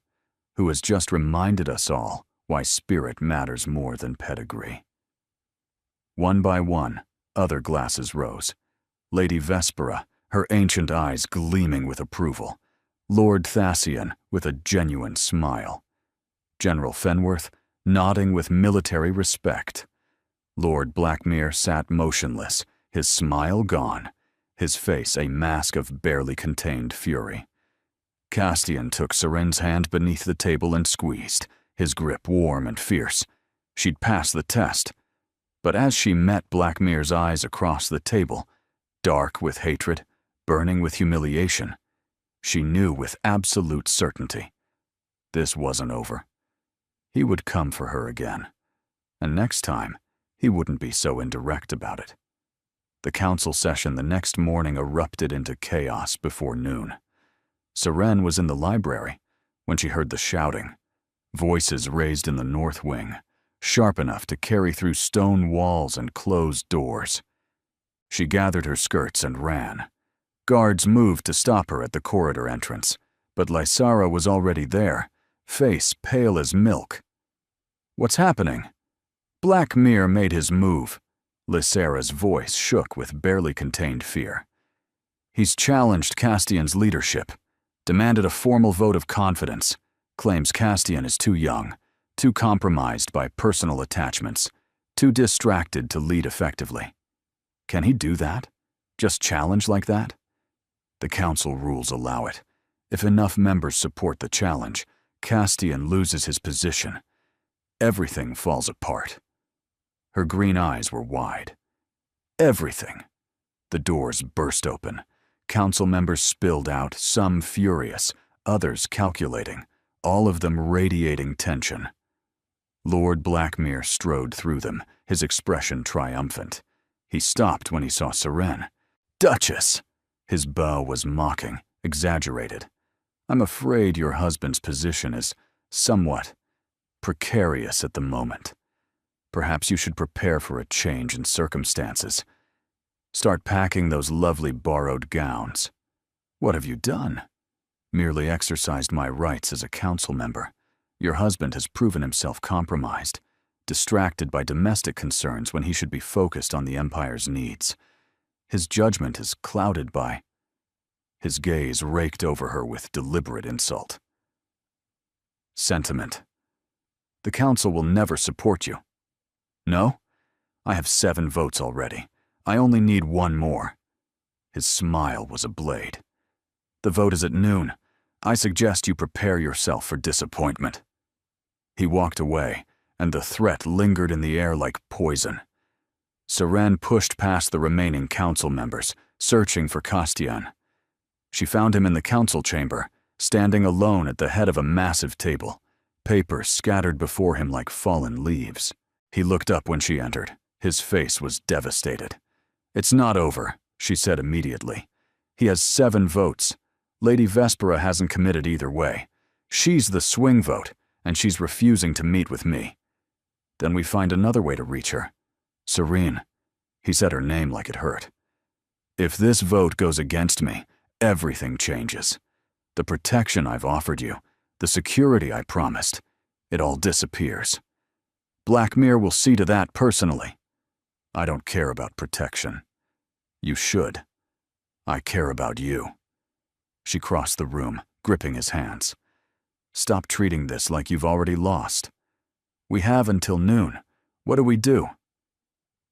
Speaker 1: who has just reminded us all why spirit matters more than pedigree." One by one, other glasses rose. Lady Vespera, her ancient eyes gleaming with approval. Lord Thasian, with a genuine smile. General Fenworth, nodding with military respect. Lord Blackmere sat motionless, his smile gone, his face a mask of barely contained fury. Castian took Seren's hand beneath the table and squeezed, his grip warm and fierce. She'd passed the test. But as she met Blackmere's eyes across the table, dark with hatred, burning with humiliation, She knew with absolute certainty. This wasn't over. He would come for her again, and next time, he wouldn't be so indirect about it. The council session the next morning erupted into chaos before noon. Seren was in the library when she heard the shouting, voices raised in the north wing, sharp enough to carry through stone walls and closed doors. She gathered her skirts and ran. Guards moved to stop her at the corridor entrance, but Lysara was already there, face pale as milk. "What's happening?" Black Mir made his move. Lysara's voice shook with barely contained fear. "He's challenged Castian's leadership, demanded a formal vote of confidence, claims Castian is too young, too compromised by personal attachments, too distracted to lead effectively." Can he do that? Just challenge like that? The council rules allow it. If enough members support the challenge, Castian loses his position. Everything falls apart. Her green eyes were wide. Everything. The doors burst open. Council members spilled out, some furious, others calculating, all of them radiating tension. Lord Blackmere strode through them, his expression triumphant. He stopped when he saw Seren. "Duchess!" His bow was mocking, exaggerated. "I'm afraid your husband's position is somewhat precarious at the moment. Perhaps you should prepare for a change in circumstances. Start packing those lovely borrowed gowns." "What have you done?" "Merely exercised my rights as a council member. Your husband has proven himself compromised, distracted by domestic concerns when he should be focused on the Empire's needs. His judgment is clouded by—" His gaze raked over her with deliberate insult. "Sentiment. The council will never support you." "No? I have 7 votes already. I only need 1 more." His smile was a blade. "The vote is at noon. I suggest you prepare yourself for disappointment." He walked away, and the threat lingered in the air like poison. Seren pushed past the remaining council members, searching for Castian. She found him in the council chamber, standing alone at the head of a massive table, papers scattered before him like fallen leaves. He looked up when she entered. His face was devastated. "It's not over," she said immediately. "He has 7 votes. Lady Vespera hasn't committed either way. She's the swing vote, and she's refusing to meet with me. Then we find another way to reach her. Serene." He said her name like it hurt. "If this vote goes against me, everything changes. The protection I've offered you, the security I promised, it all disappears. Blackmere will see to that personally. I don't care about protection. You should. I care about you." She crossed the room, gripping his hands. "Stop treating this like you've already lost. We have until noon. What do we do?"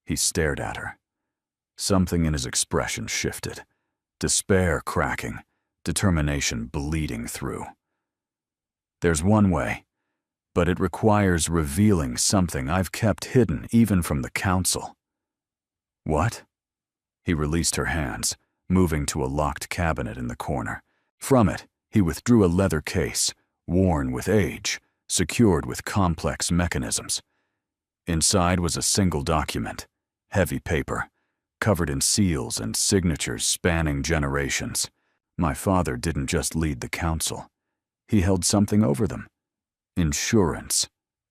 Speaker 1: He stared at her. Something in his expression shifted. Despair cracking, determination bleeding through. "There's one way, but it requires revealing something I've kept hidden even from the council." "What?" He released her hands, moving to a locked cabinet in the corner. From it, he withdrew a leather case, worn with age, secured with complex mechanisms. Inside was a single document, heavy paper, covered in seals and signatures spanning generations. My father didn't just lead the council. He held something over them. Insurance.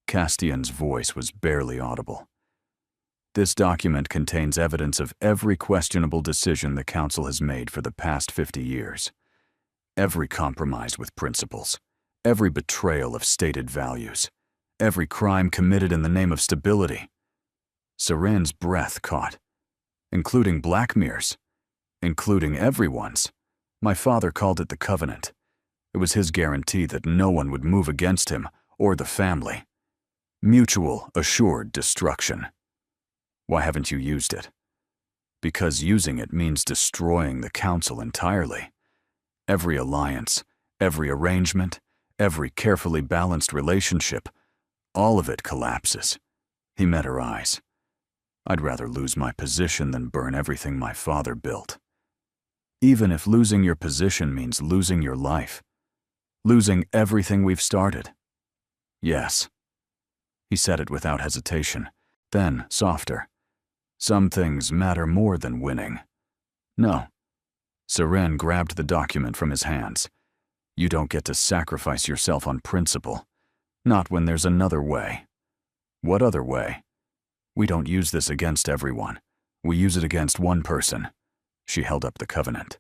Speaker 1: Castian's voice was barely audible. "This document contains evidence of every questionable decision the council has made for the past 50 years. Every compromise with principles, every betrayal of stated values, every crime committed in the name of stability." Seren's breath caught. "Including Blackmere's, including everyone's. My father called it the Covenant. It was his guarantee that no one would move against him or the family. Mutual, assured destruction. Why haven't you used it?" "Because using it means destroying the council entirely. Every alliance, every arrangement, every carefully balanced relationship, all of it collapses." He met her eyes. "I'd rather lose my position than burn everything my father built." even if losing your position means losing your life. Losing everything we've started. Yes. He said it without hesitation, then softer. Some things matter more than winning. No. Seren grabbed the document from his hands. You don't get to sacrifice yourself on principle. Not when there's another way. What other way? We don't use this against everyone. We use it against one person. She held up the covenant.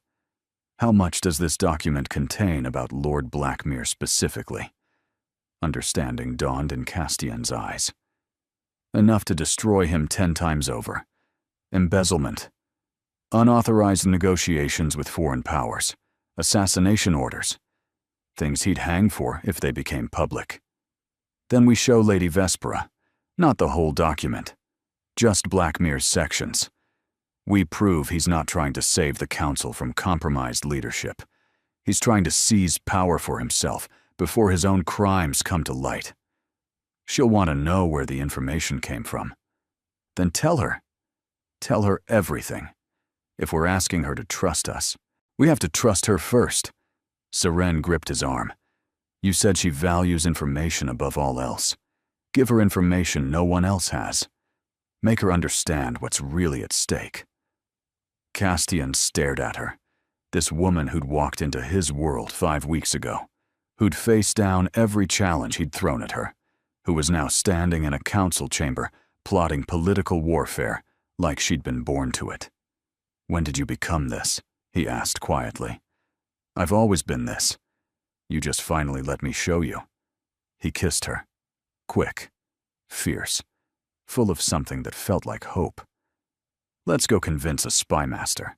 Speaker 1: How much does this document contain about Lord Blackmere specifically? Understanding dawned in Castian's eyes. Enough to destroy him 10 times over. Embezzlement. Unauthorized negotiations with foreign powers. Assassination orders. Things he'd hang for if they became public. Then we show Lady Vespera. Not the whole document. Just Blackmere's sections. We prove he's not trying to save the council from compromised leadership. He's trying to seize power for himself before his own crimes come to light. She'll want to know where the information came from. Then tell her. Tell her everything. If we're asking her to trust us, we have to trust her first. Seren gripped his arm. You said she values information above all else. Give her information no one else has. Make her understand what's really at stake. Castian stared at her. This woman who'd walked into his world 5 weeks ago, who'd faced down every challenge he'd thrown at her, who was now standing in a council chamber plotting political warfare like she'd been born to it. When did you become this? He asked quietly. I've always been this. You just finally let me show you. He kissed her. Quick, fierce, full of something that felt like hope. Let's go convince a spy master.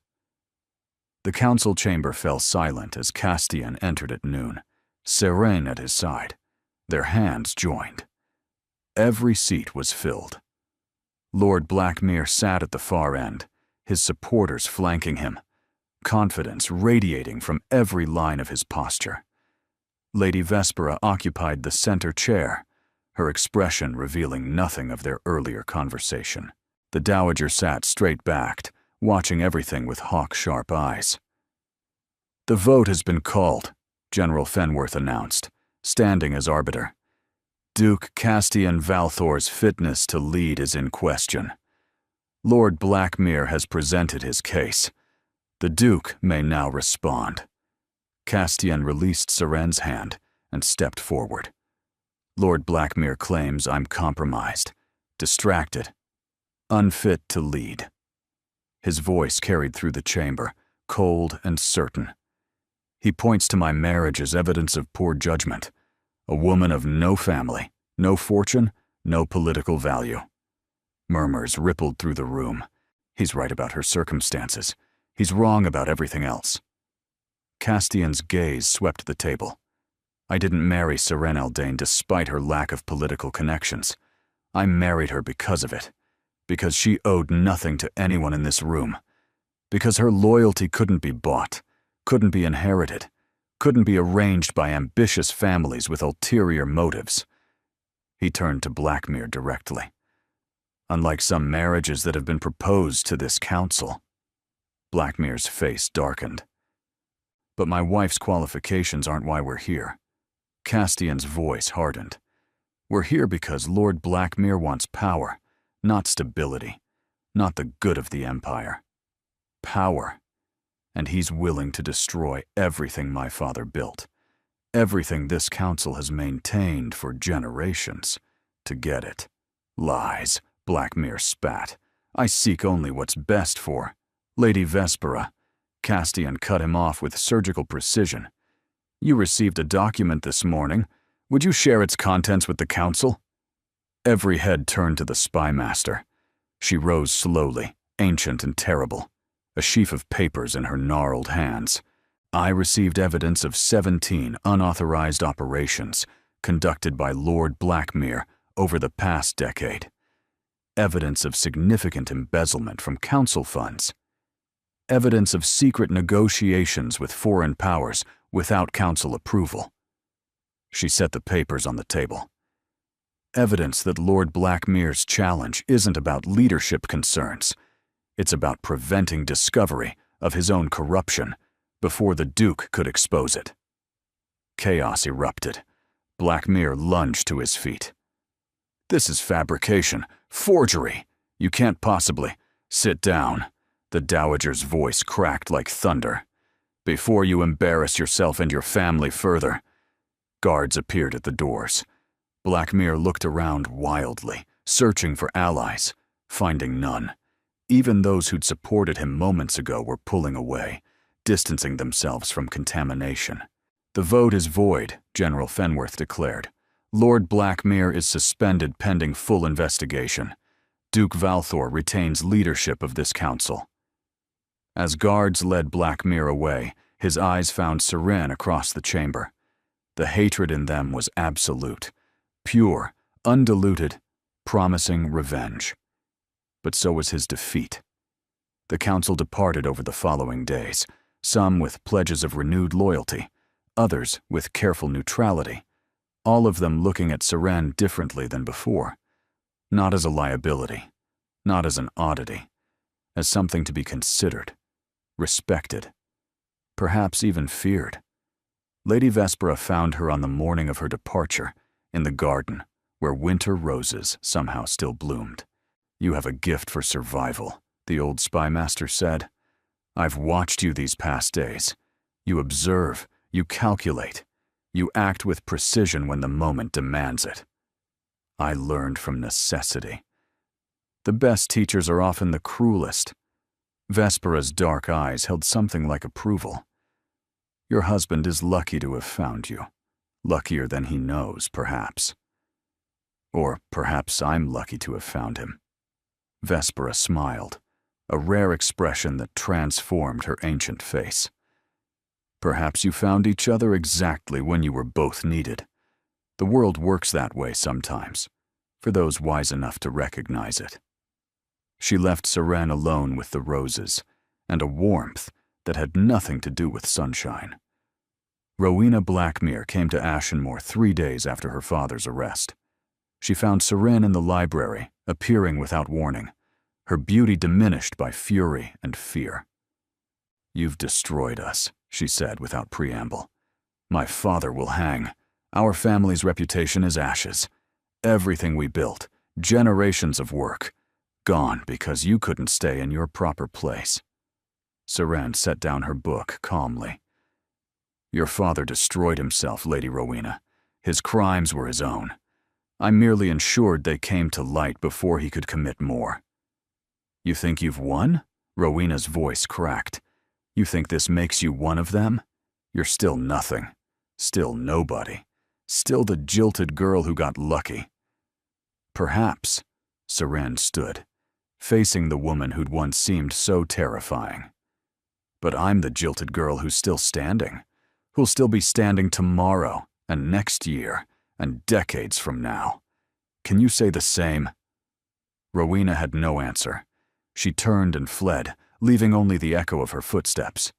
Speaker 1: The council chamber fell silent as Castian entered at noon, Seren at his side. Their hands joined. Every seat was filled. Lord Blackmere sat at the far end, his supporters flanking him, confidence radiating from every line of his posture. Lady Vespera occupied the center chair, her expression revealing nothing of their earlier conversation. The dowager sat straight-backed, watching everything with hawk-sharp eyes. The vote has been called, General Fenworth announced, standing as arbiter. Duke Castian Valthor's fitness to lead is in question. Lord Blackmere has presented his case. The Duke may now respond. Castian released Seren's hand and stepped forward. Lord Blackmere claims I'm compromised, distracted, unfit to lead. His voice carried through the chamber, cold and certain. He points to my marriage as evidence of poor judgment. A woman of no family, no fortune, no political value. Murmurs rippled through the room. He's right about her circumstances. He's wrong about everything else. Castian's gaze swept the table. I didn't marry Seren Aldane despite her lack of political connections. I married her because of it. Because she owed nothing to anyone in this room. Because her loyalty couldn't be bought, couldn't be inherited, couldn't be arranged by ambitious families with ulterior motives. He turned to Blackmere directly. Unlike some marriages that have been proposed to this council. Blackmere's face darkened. But my wife's qualifications aren't why we're here. Castian's voice hardened. We're here because Lord Blackmere wants power, not stability, not the good of the Empire. Power. And he's willing to destroy everything my father built, everything this council has maintained for generations, to get it. Lies, Blackmere spat. I seek only what's best for Lady Vespera. Castian cut him off with surgical precision. You received a document this morning. Would you share its contents with the council? Every head turned to the spy master. She rose slowly, ancient and terrible, a sheaf of papers in her gnarled hands. I received evidence of 17 unauthorized operations conducted by Lord Blackmere over the past decade. Evidence of significant embezzlement from council funds. Evidence of secret negotiations with foreign powers without council approval. She set the papers on the table. Evidence that Lord Blackmere's challenge isn't about leadership concerns. It's about preventing discovery of his own corruption, before the Duke could expose it. Chaos erupted. Black Mir lunged to his feet. "This is fabrication, forgery. You can't possibly—" "Sit down." The Dowager's voice cracked like thunder. "Before you embarrass yourself and your family further." Guards appeared at the doors. Black Mir looked around wildly, searching for allies, finding none. Even those who'd supported him moments ago were pulling away, distancing themselves from contamination. "The vote is void," General Fenworth declared. "Lord Black Mir is suspended pending full investigation. Duke Valthor retains leadership of this council." As guards led Black Mir away, his eyes found Seren across the chamber. The hatred in them was absolute, pure, undiluted, promising revenge. But so was his defeat. The council departed over the following days, some with pledges of renewed loyalty, others with careful neutrality, all of them looking at Seren differently than before. Not as a liability, not as an oddity, as something to be considered, respected, perhaps even feared. Lady Vespera found her on the morning of her departure, in the garden, where winter roses somehow still bloomed. "You have a gift for survival," the old spymaster said. "I've watched you these past days. You observe, you calculate, you act with precision when the moment demands it. I learned from necessity. The best teachers are often the cruelest." Vespera's dark eyes held something like approval. "Your husband is lucky to have found you. Luckier than he knows, perhaps. Or perhaps I'm lucky to have found him." Vespera smiled, a rare expression that transformed her ancient face. "Perhaps you found each other exactly when you were both needed. The world works that way sometimes, for those wise enough to recognize it." She left Seren alone with the roses, and a warmth that had nothing to do with sunshine. Rowena Black Mir came to Ashenmore 3 days after her father's arrest. She found Seren in the library, appearing without warning, her beauty diminished by fury and fear. "You've destroyed us," she said without preamble. "My father will hang. Our family's reputation is ashes. Everything we built, generations of work, gone because you couldn't stay in your proper place." Seren set down her book calmly. "Your father destroyed himself, Lady Rowena. His crimes were his own. I merely ensured they came to light before he could commit more." "You think you've won?" Rowena's voice cracked. "You think this makes you one of them? You're still nothing. Still nobody. Still the jilted girl who got lucky." "Perhaps." Seren stood, facing the woman who'd once seemed so terrifying. "But I'm the jilted girl who's still standing, who'll still be standing tomorrow, and next year, and decades from now. Can you say the same?" Rowena had no answer. She turned and fled, leaving only the echo of her footsteps.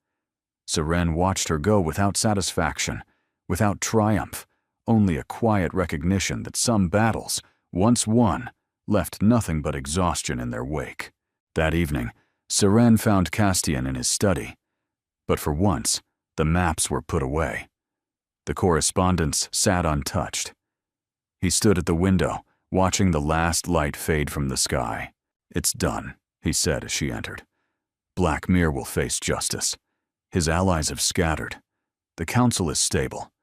Speaker 1: Seren watched her go without satisfaction, without triumph, only a quiet recognition that some battles, once won, left nothing but exhaustion in their wake. That evening, Seren found Castian in his study. But for once, the maps were put away. The correspondence sat untouched. He stood at the window, watching the last light fade from the sky. "It's done," he said as she entered. "Black Mir will face justice. His allies have scattered. The council is stable.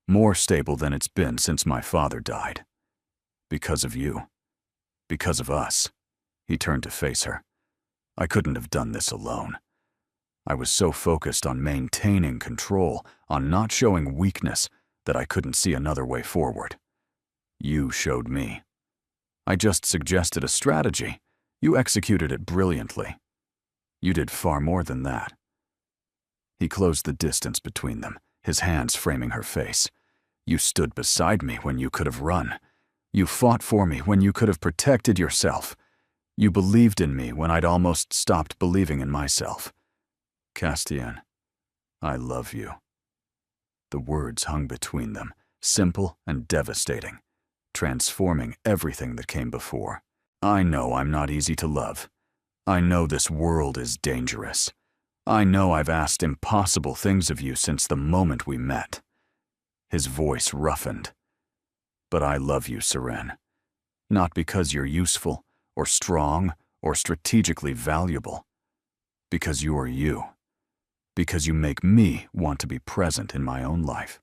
Speaker 1: More stable than it's been since my father died. Because of you. Because of us." He turned to face her. "I couldn't have done this alone. I was so focused on maintaining control, on not showing weakness, that I couldn't see another way forward. You showed me. I just suggested a strategy. You executed it brilliantly. You did far more than that." He closed the distance between them, his hands framing her face. "You stood beside me when you could have run. You fought for me when you could have protected yourself. You believed in me when I'd almost stopped believing in myself. Castian, I love you." The words hung between them, simple and devastating, transforming everything that came before. "I know I'm not easy to love. I know this world is dangerous. I know I've asked impossible things of you since the moment we met." His voice roughened. "But I love you, Seren. Not because you're useful, or strong, or strategically valuable. Because you are you. Because you make me want to be present in my own life.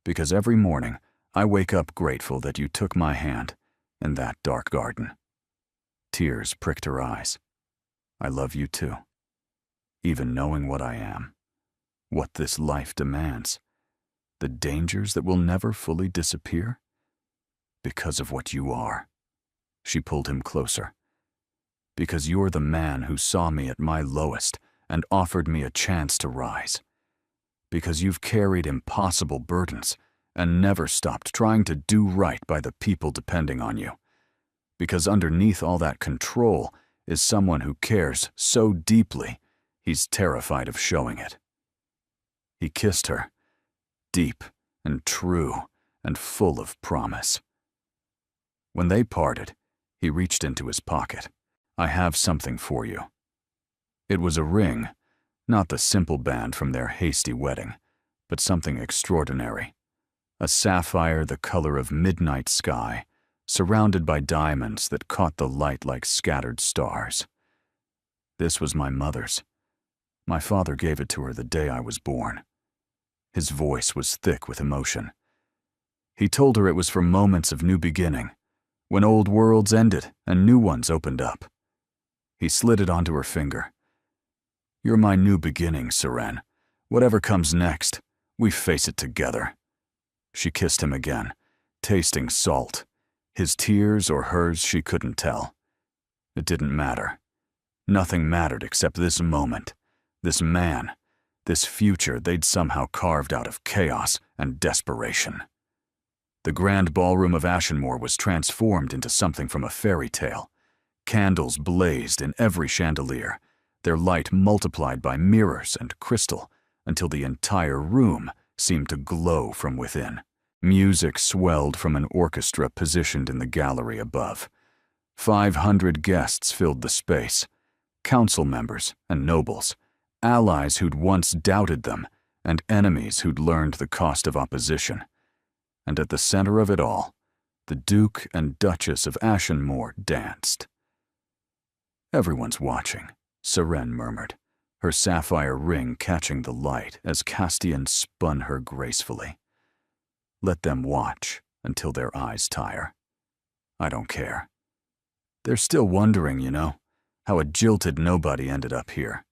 Speaker 1: Because every morning I wake up grateful that you took my hand in that dark garden." Tears pricked her eyes. "I love you too. Even knowing what I am, what this life demands, the dangers that will never fully disappear, because of what you are." She pulled him closer. "Because you're the man who saw me at my lowest and offered me a chance to rise. Because you've carried impossible burdens and never stopped trying to do right by the people depending on you. Because underneath all that control is someone who cares so deeply, he's terrified of showing it." He kissed her, deep and true and full of promise. When they parted, he reached into his pocket. "I have something for you." It was a ring, not the simple band from their hasty wedding, but something extraordinary. A sapphire the color of midnight sky, surrounded by diamonds that caught the light like scattered stars. "This was my mother's. My father gave it to her the day I was born." His voice was thick with emotion. He told her it was for moments of new beginning, when old worlds ended and new ones opened up. He slid it onto her finger. "You're my new beginning, Seren. Whatever comes next, we face it together." She kissed him again, tasting salt. His tears or hers, she couldn't tell. It didn't matter. Nothing mattered except this moment, this man, this future they'd somehow carved out of chaos and desperation. The grand ballroom of Ashenmore was transformed into something from a fairy tale. Candles blazed in every chandelier, their light multiplied by mirrors and crystal until the entire room seemed to glow from within. Music swelled from an orchestra positioned in the gallery above. 500 guests filled the space, council members and nobles, allies who'd once doubted them, and enemies who'd learned the cost of opposition. And at the center of it all, the Duke and Duchess of Ashenmore danced. "Everyone's watching," Seren murmured, her sapphire ring catching the light as Castian spun her gracefully. "Let them watch until their eyes tire. I don't care. They're still wondering, you know, how a jilted nobody ended up here.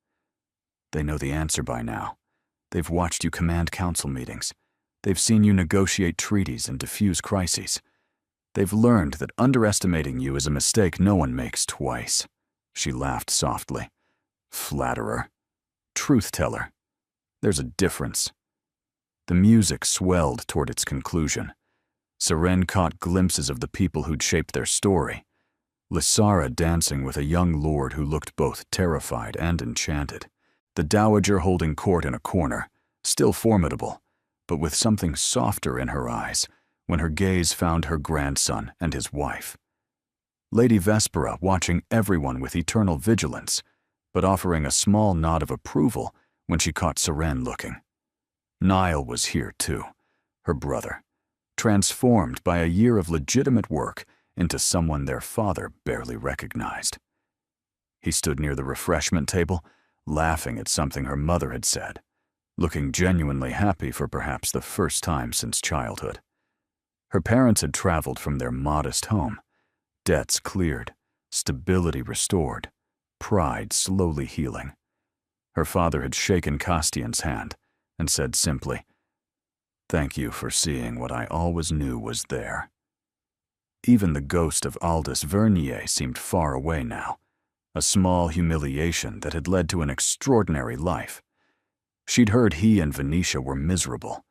Speaker 1: They know the answer by now. They've watched you command council meetings. They've seen you negotiate treaties and diffuse crises. They've learned that underestimating you is a mistake no one makes twice." She laughed softly. "Flatterer. Truth-teller. There's a difference." The music swelled toward its conclusion. Seren caught glimpses of the people who'd shaped their story. Lysara dancing with a young lord who looked both terrified and enchanted. The dowager holding court in a corner, still formidable, but with something softer in her eyes when her gaze found her grandson and his wife. Lady Vespera watching everyone with eternal vigilance, but offering a small nod of approval when she caught Seren looking. Niall was here too, her brother, transformed by a year of legitimate work into someone their father barely recognized. He stood near the refreshment table, laughing at something her mother had said, looking genuinely happy for perhaps the first time since childhood. Her parents had traveled from their modest home, debts cleared, stability restored, pride slowly healing. Her father had shaken Castian's hand and said simply, "Thank you for seeing what I always knew was there." Even the ghost of Aldous Vernier seemed far away now, a small humiliation that had led to an extraordinary life. She'd heard he and Venetia were miserable,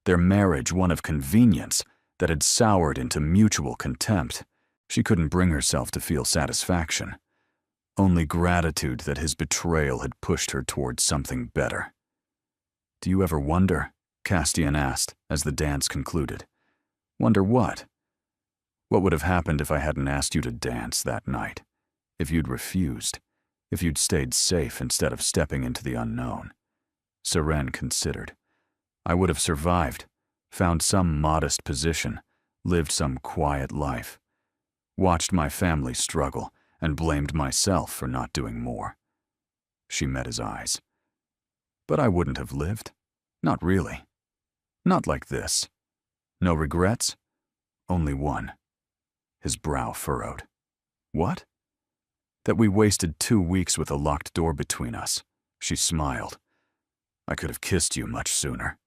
Speaker 1: their marriage one of convenience that had soured into mutual contempt. She couldn't bring herself to feel satisfaction, only gratitude that his betrayal had pushed her towards something better. "Do you ever wonder?" Castian asked as the dance concluded. "Wonder what? What would have happened if I hadn't asked you to dance that night? If you'd refused? If you'd stayed safe instead of stepping into the unknown. Seren considered. I would have survived, found some modest position, lived some quiet life, watched my family struggle, and blamed myself for not doing more. She met his eyes. But I wouldn't have lived. Not really. Not like this. No regrets? Only one. His brow furrowed. What? That we wasted 2 weeks with a locked door between us. She smiled. I could have kissed you much sooner.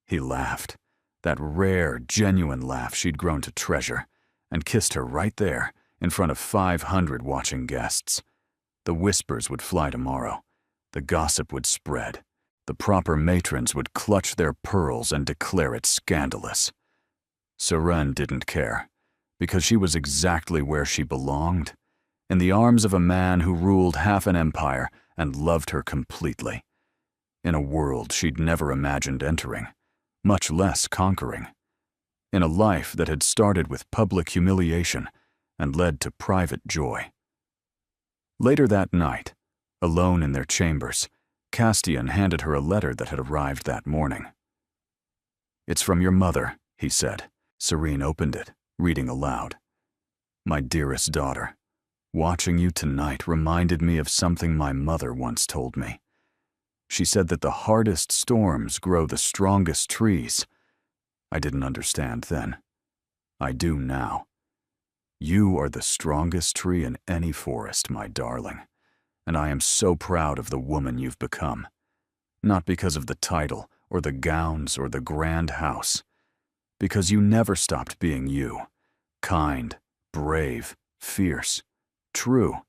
Speaker 1: He laughed, that rare, genuine laugh she'd grown to treasure, and kissed her right there, in front of 500 watching guests. The whispers would fly tomorrow. The gossip would spread. The proper matrons would clutch their pearls and declare it scandalous. Seren didn't care, because she was exactly where she belonged, in the arms of a man who ruled half an empire and loved her completely, in a world she'd never imagined entering, much less conquering, in a life that had started with public humiliation and led to private joy. Later that night, alone in their chambers, Castian handed her a letter that had arrived that morning. "It's from your mother," he said. Serene opened it, reading aloud. "My dearest daughter, watching you tonight reminded me of something my mother once told me. She said that the hardest storms grow the strongest trees. I didn't understand then. I do now. You are the strongest tree in any forest, my darling, and I am so proud of the woman you've become. Not because of the title, or the gowns, or the grand house. Because you never stopped being you. Kind, brave, fierce, true.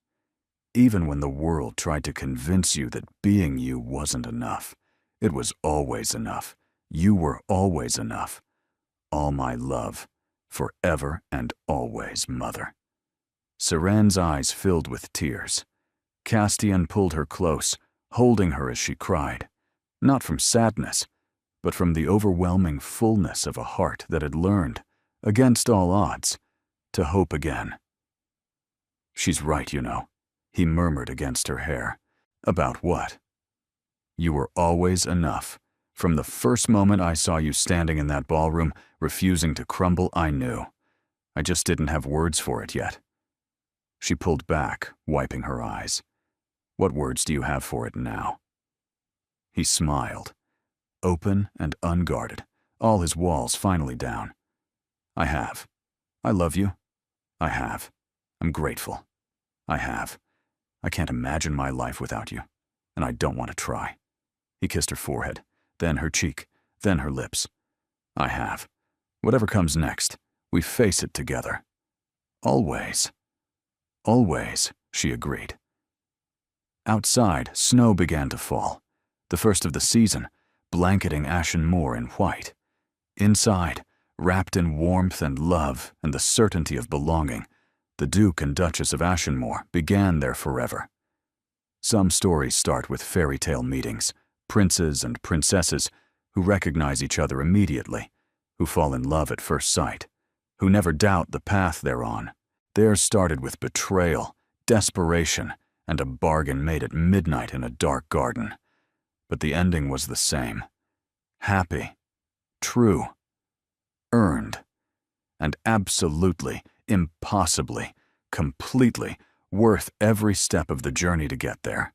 Speaker 1: Even when the world tried to convince you that being you wasn't enough, it was always enough. You were always enough. All my love, forever and always, Mother." Seren's eyes filled with tears. Castian pulled her close, holding her as she cried, not from sadness, but from the overwhelming fullness of a heart that had learned, against all odds, to hope again. "She's right, you know," he murmured against her hair. "About what?" "You were always enough. From the first moment I saw you standing in that ballroom, refusing to crumble, I knew. I just didn't have words for it yet." She pulled back, wiping her eyes. "What words do you have for it now?" He smiled, open and unguarded, all his walls finally down. "I have. I love you. I have. I'm grateful. I have. I can't imagine my life without you, and I don't want to try." He kissed her forehead, then her cheek, then her lips. "I have. Whatever comes next, we face it together. Always." "Always," she agreed. Outside, snow began to fall, the first of the season, blanketing Ashen Moor in white. Inside, wrapped in warmth and love and the certainty of belonging, the Duke and Duchess of Ashenmore began their forever. Some stories start with fairy tale meetings, princes and princesses who recognize each other immediately, who fall in love at first sight, who never doubt the path they're on. Theirs started with betrayal, desperation, and a bargain made at midnight in a dark garden. But the ending was the same. Happy, true, earned, and absolutely, impossibly, completely worth every step of the journey to get there.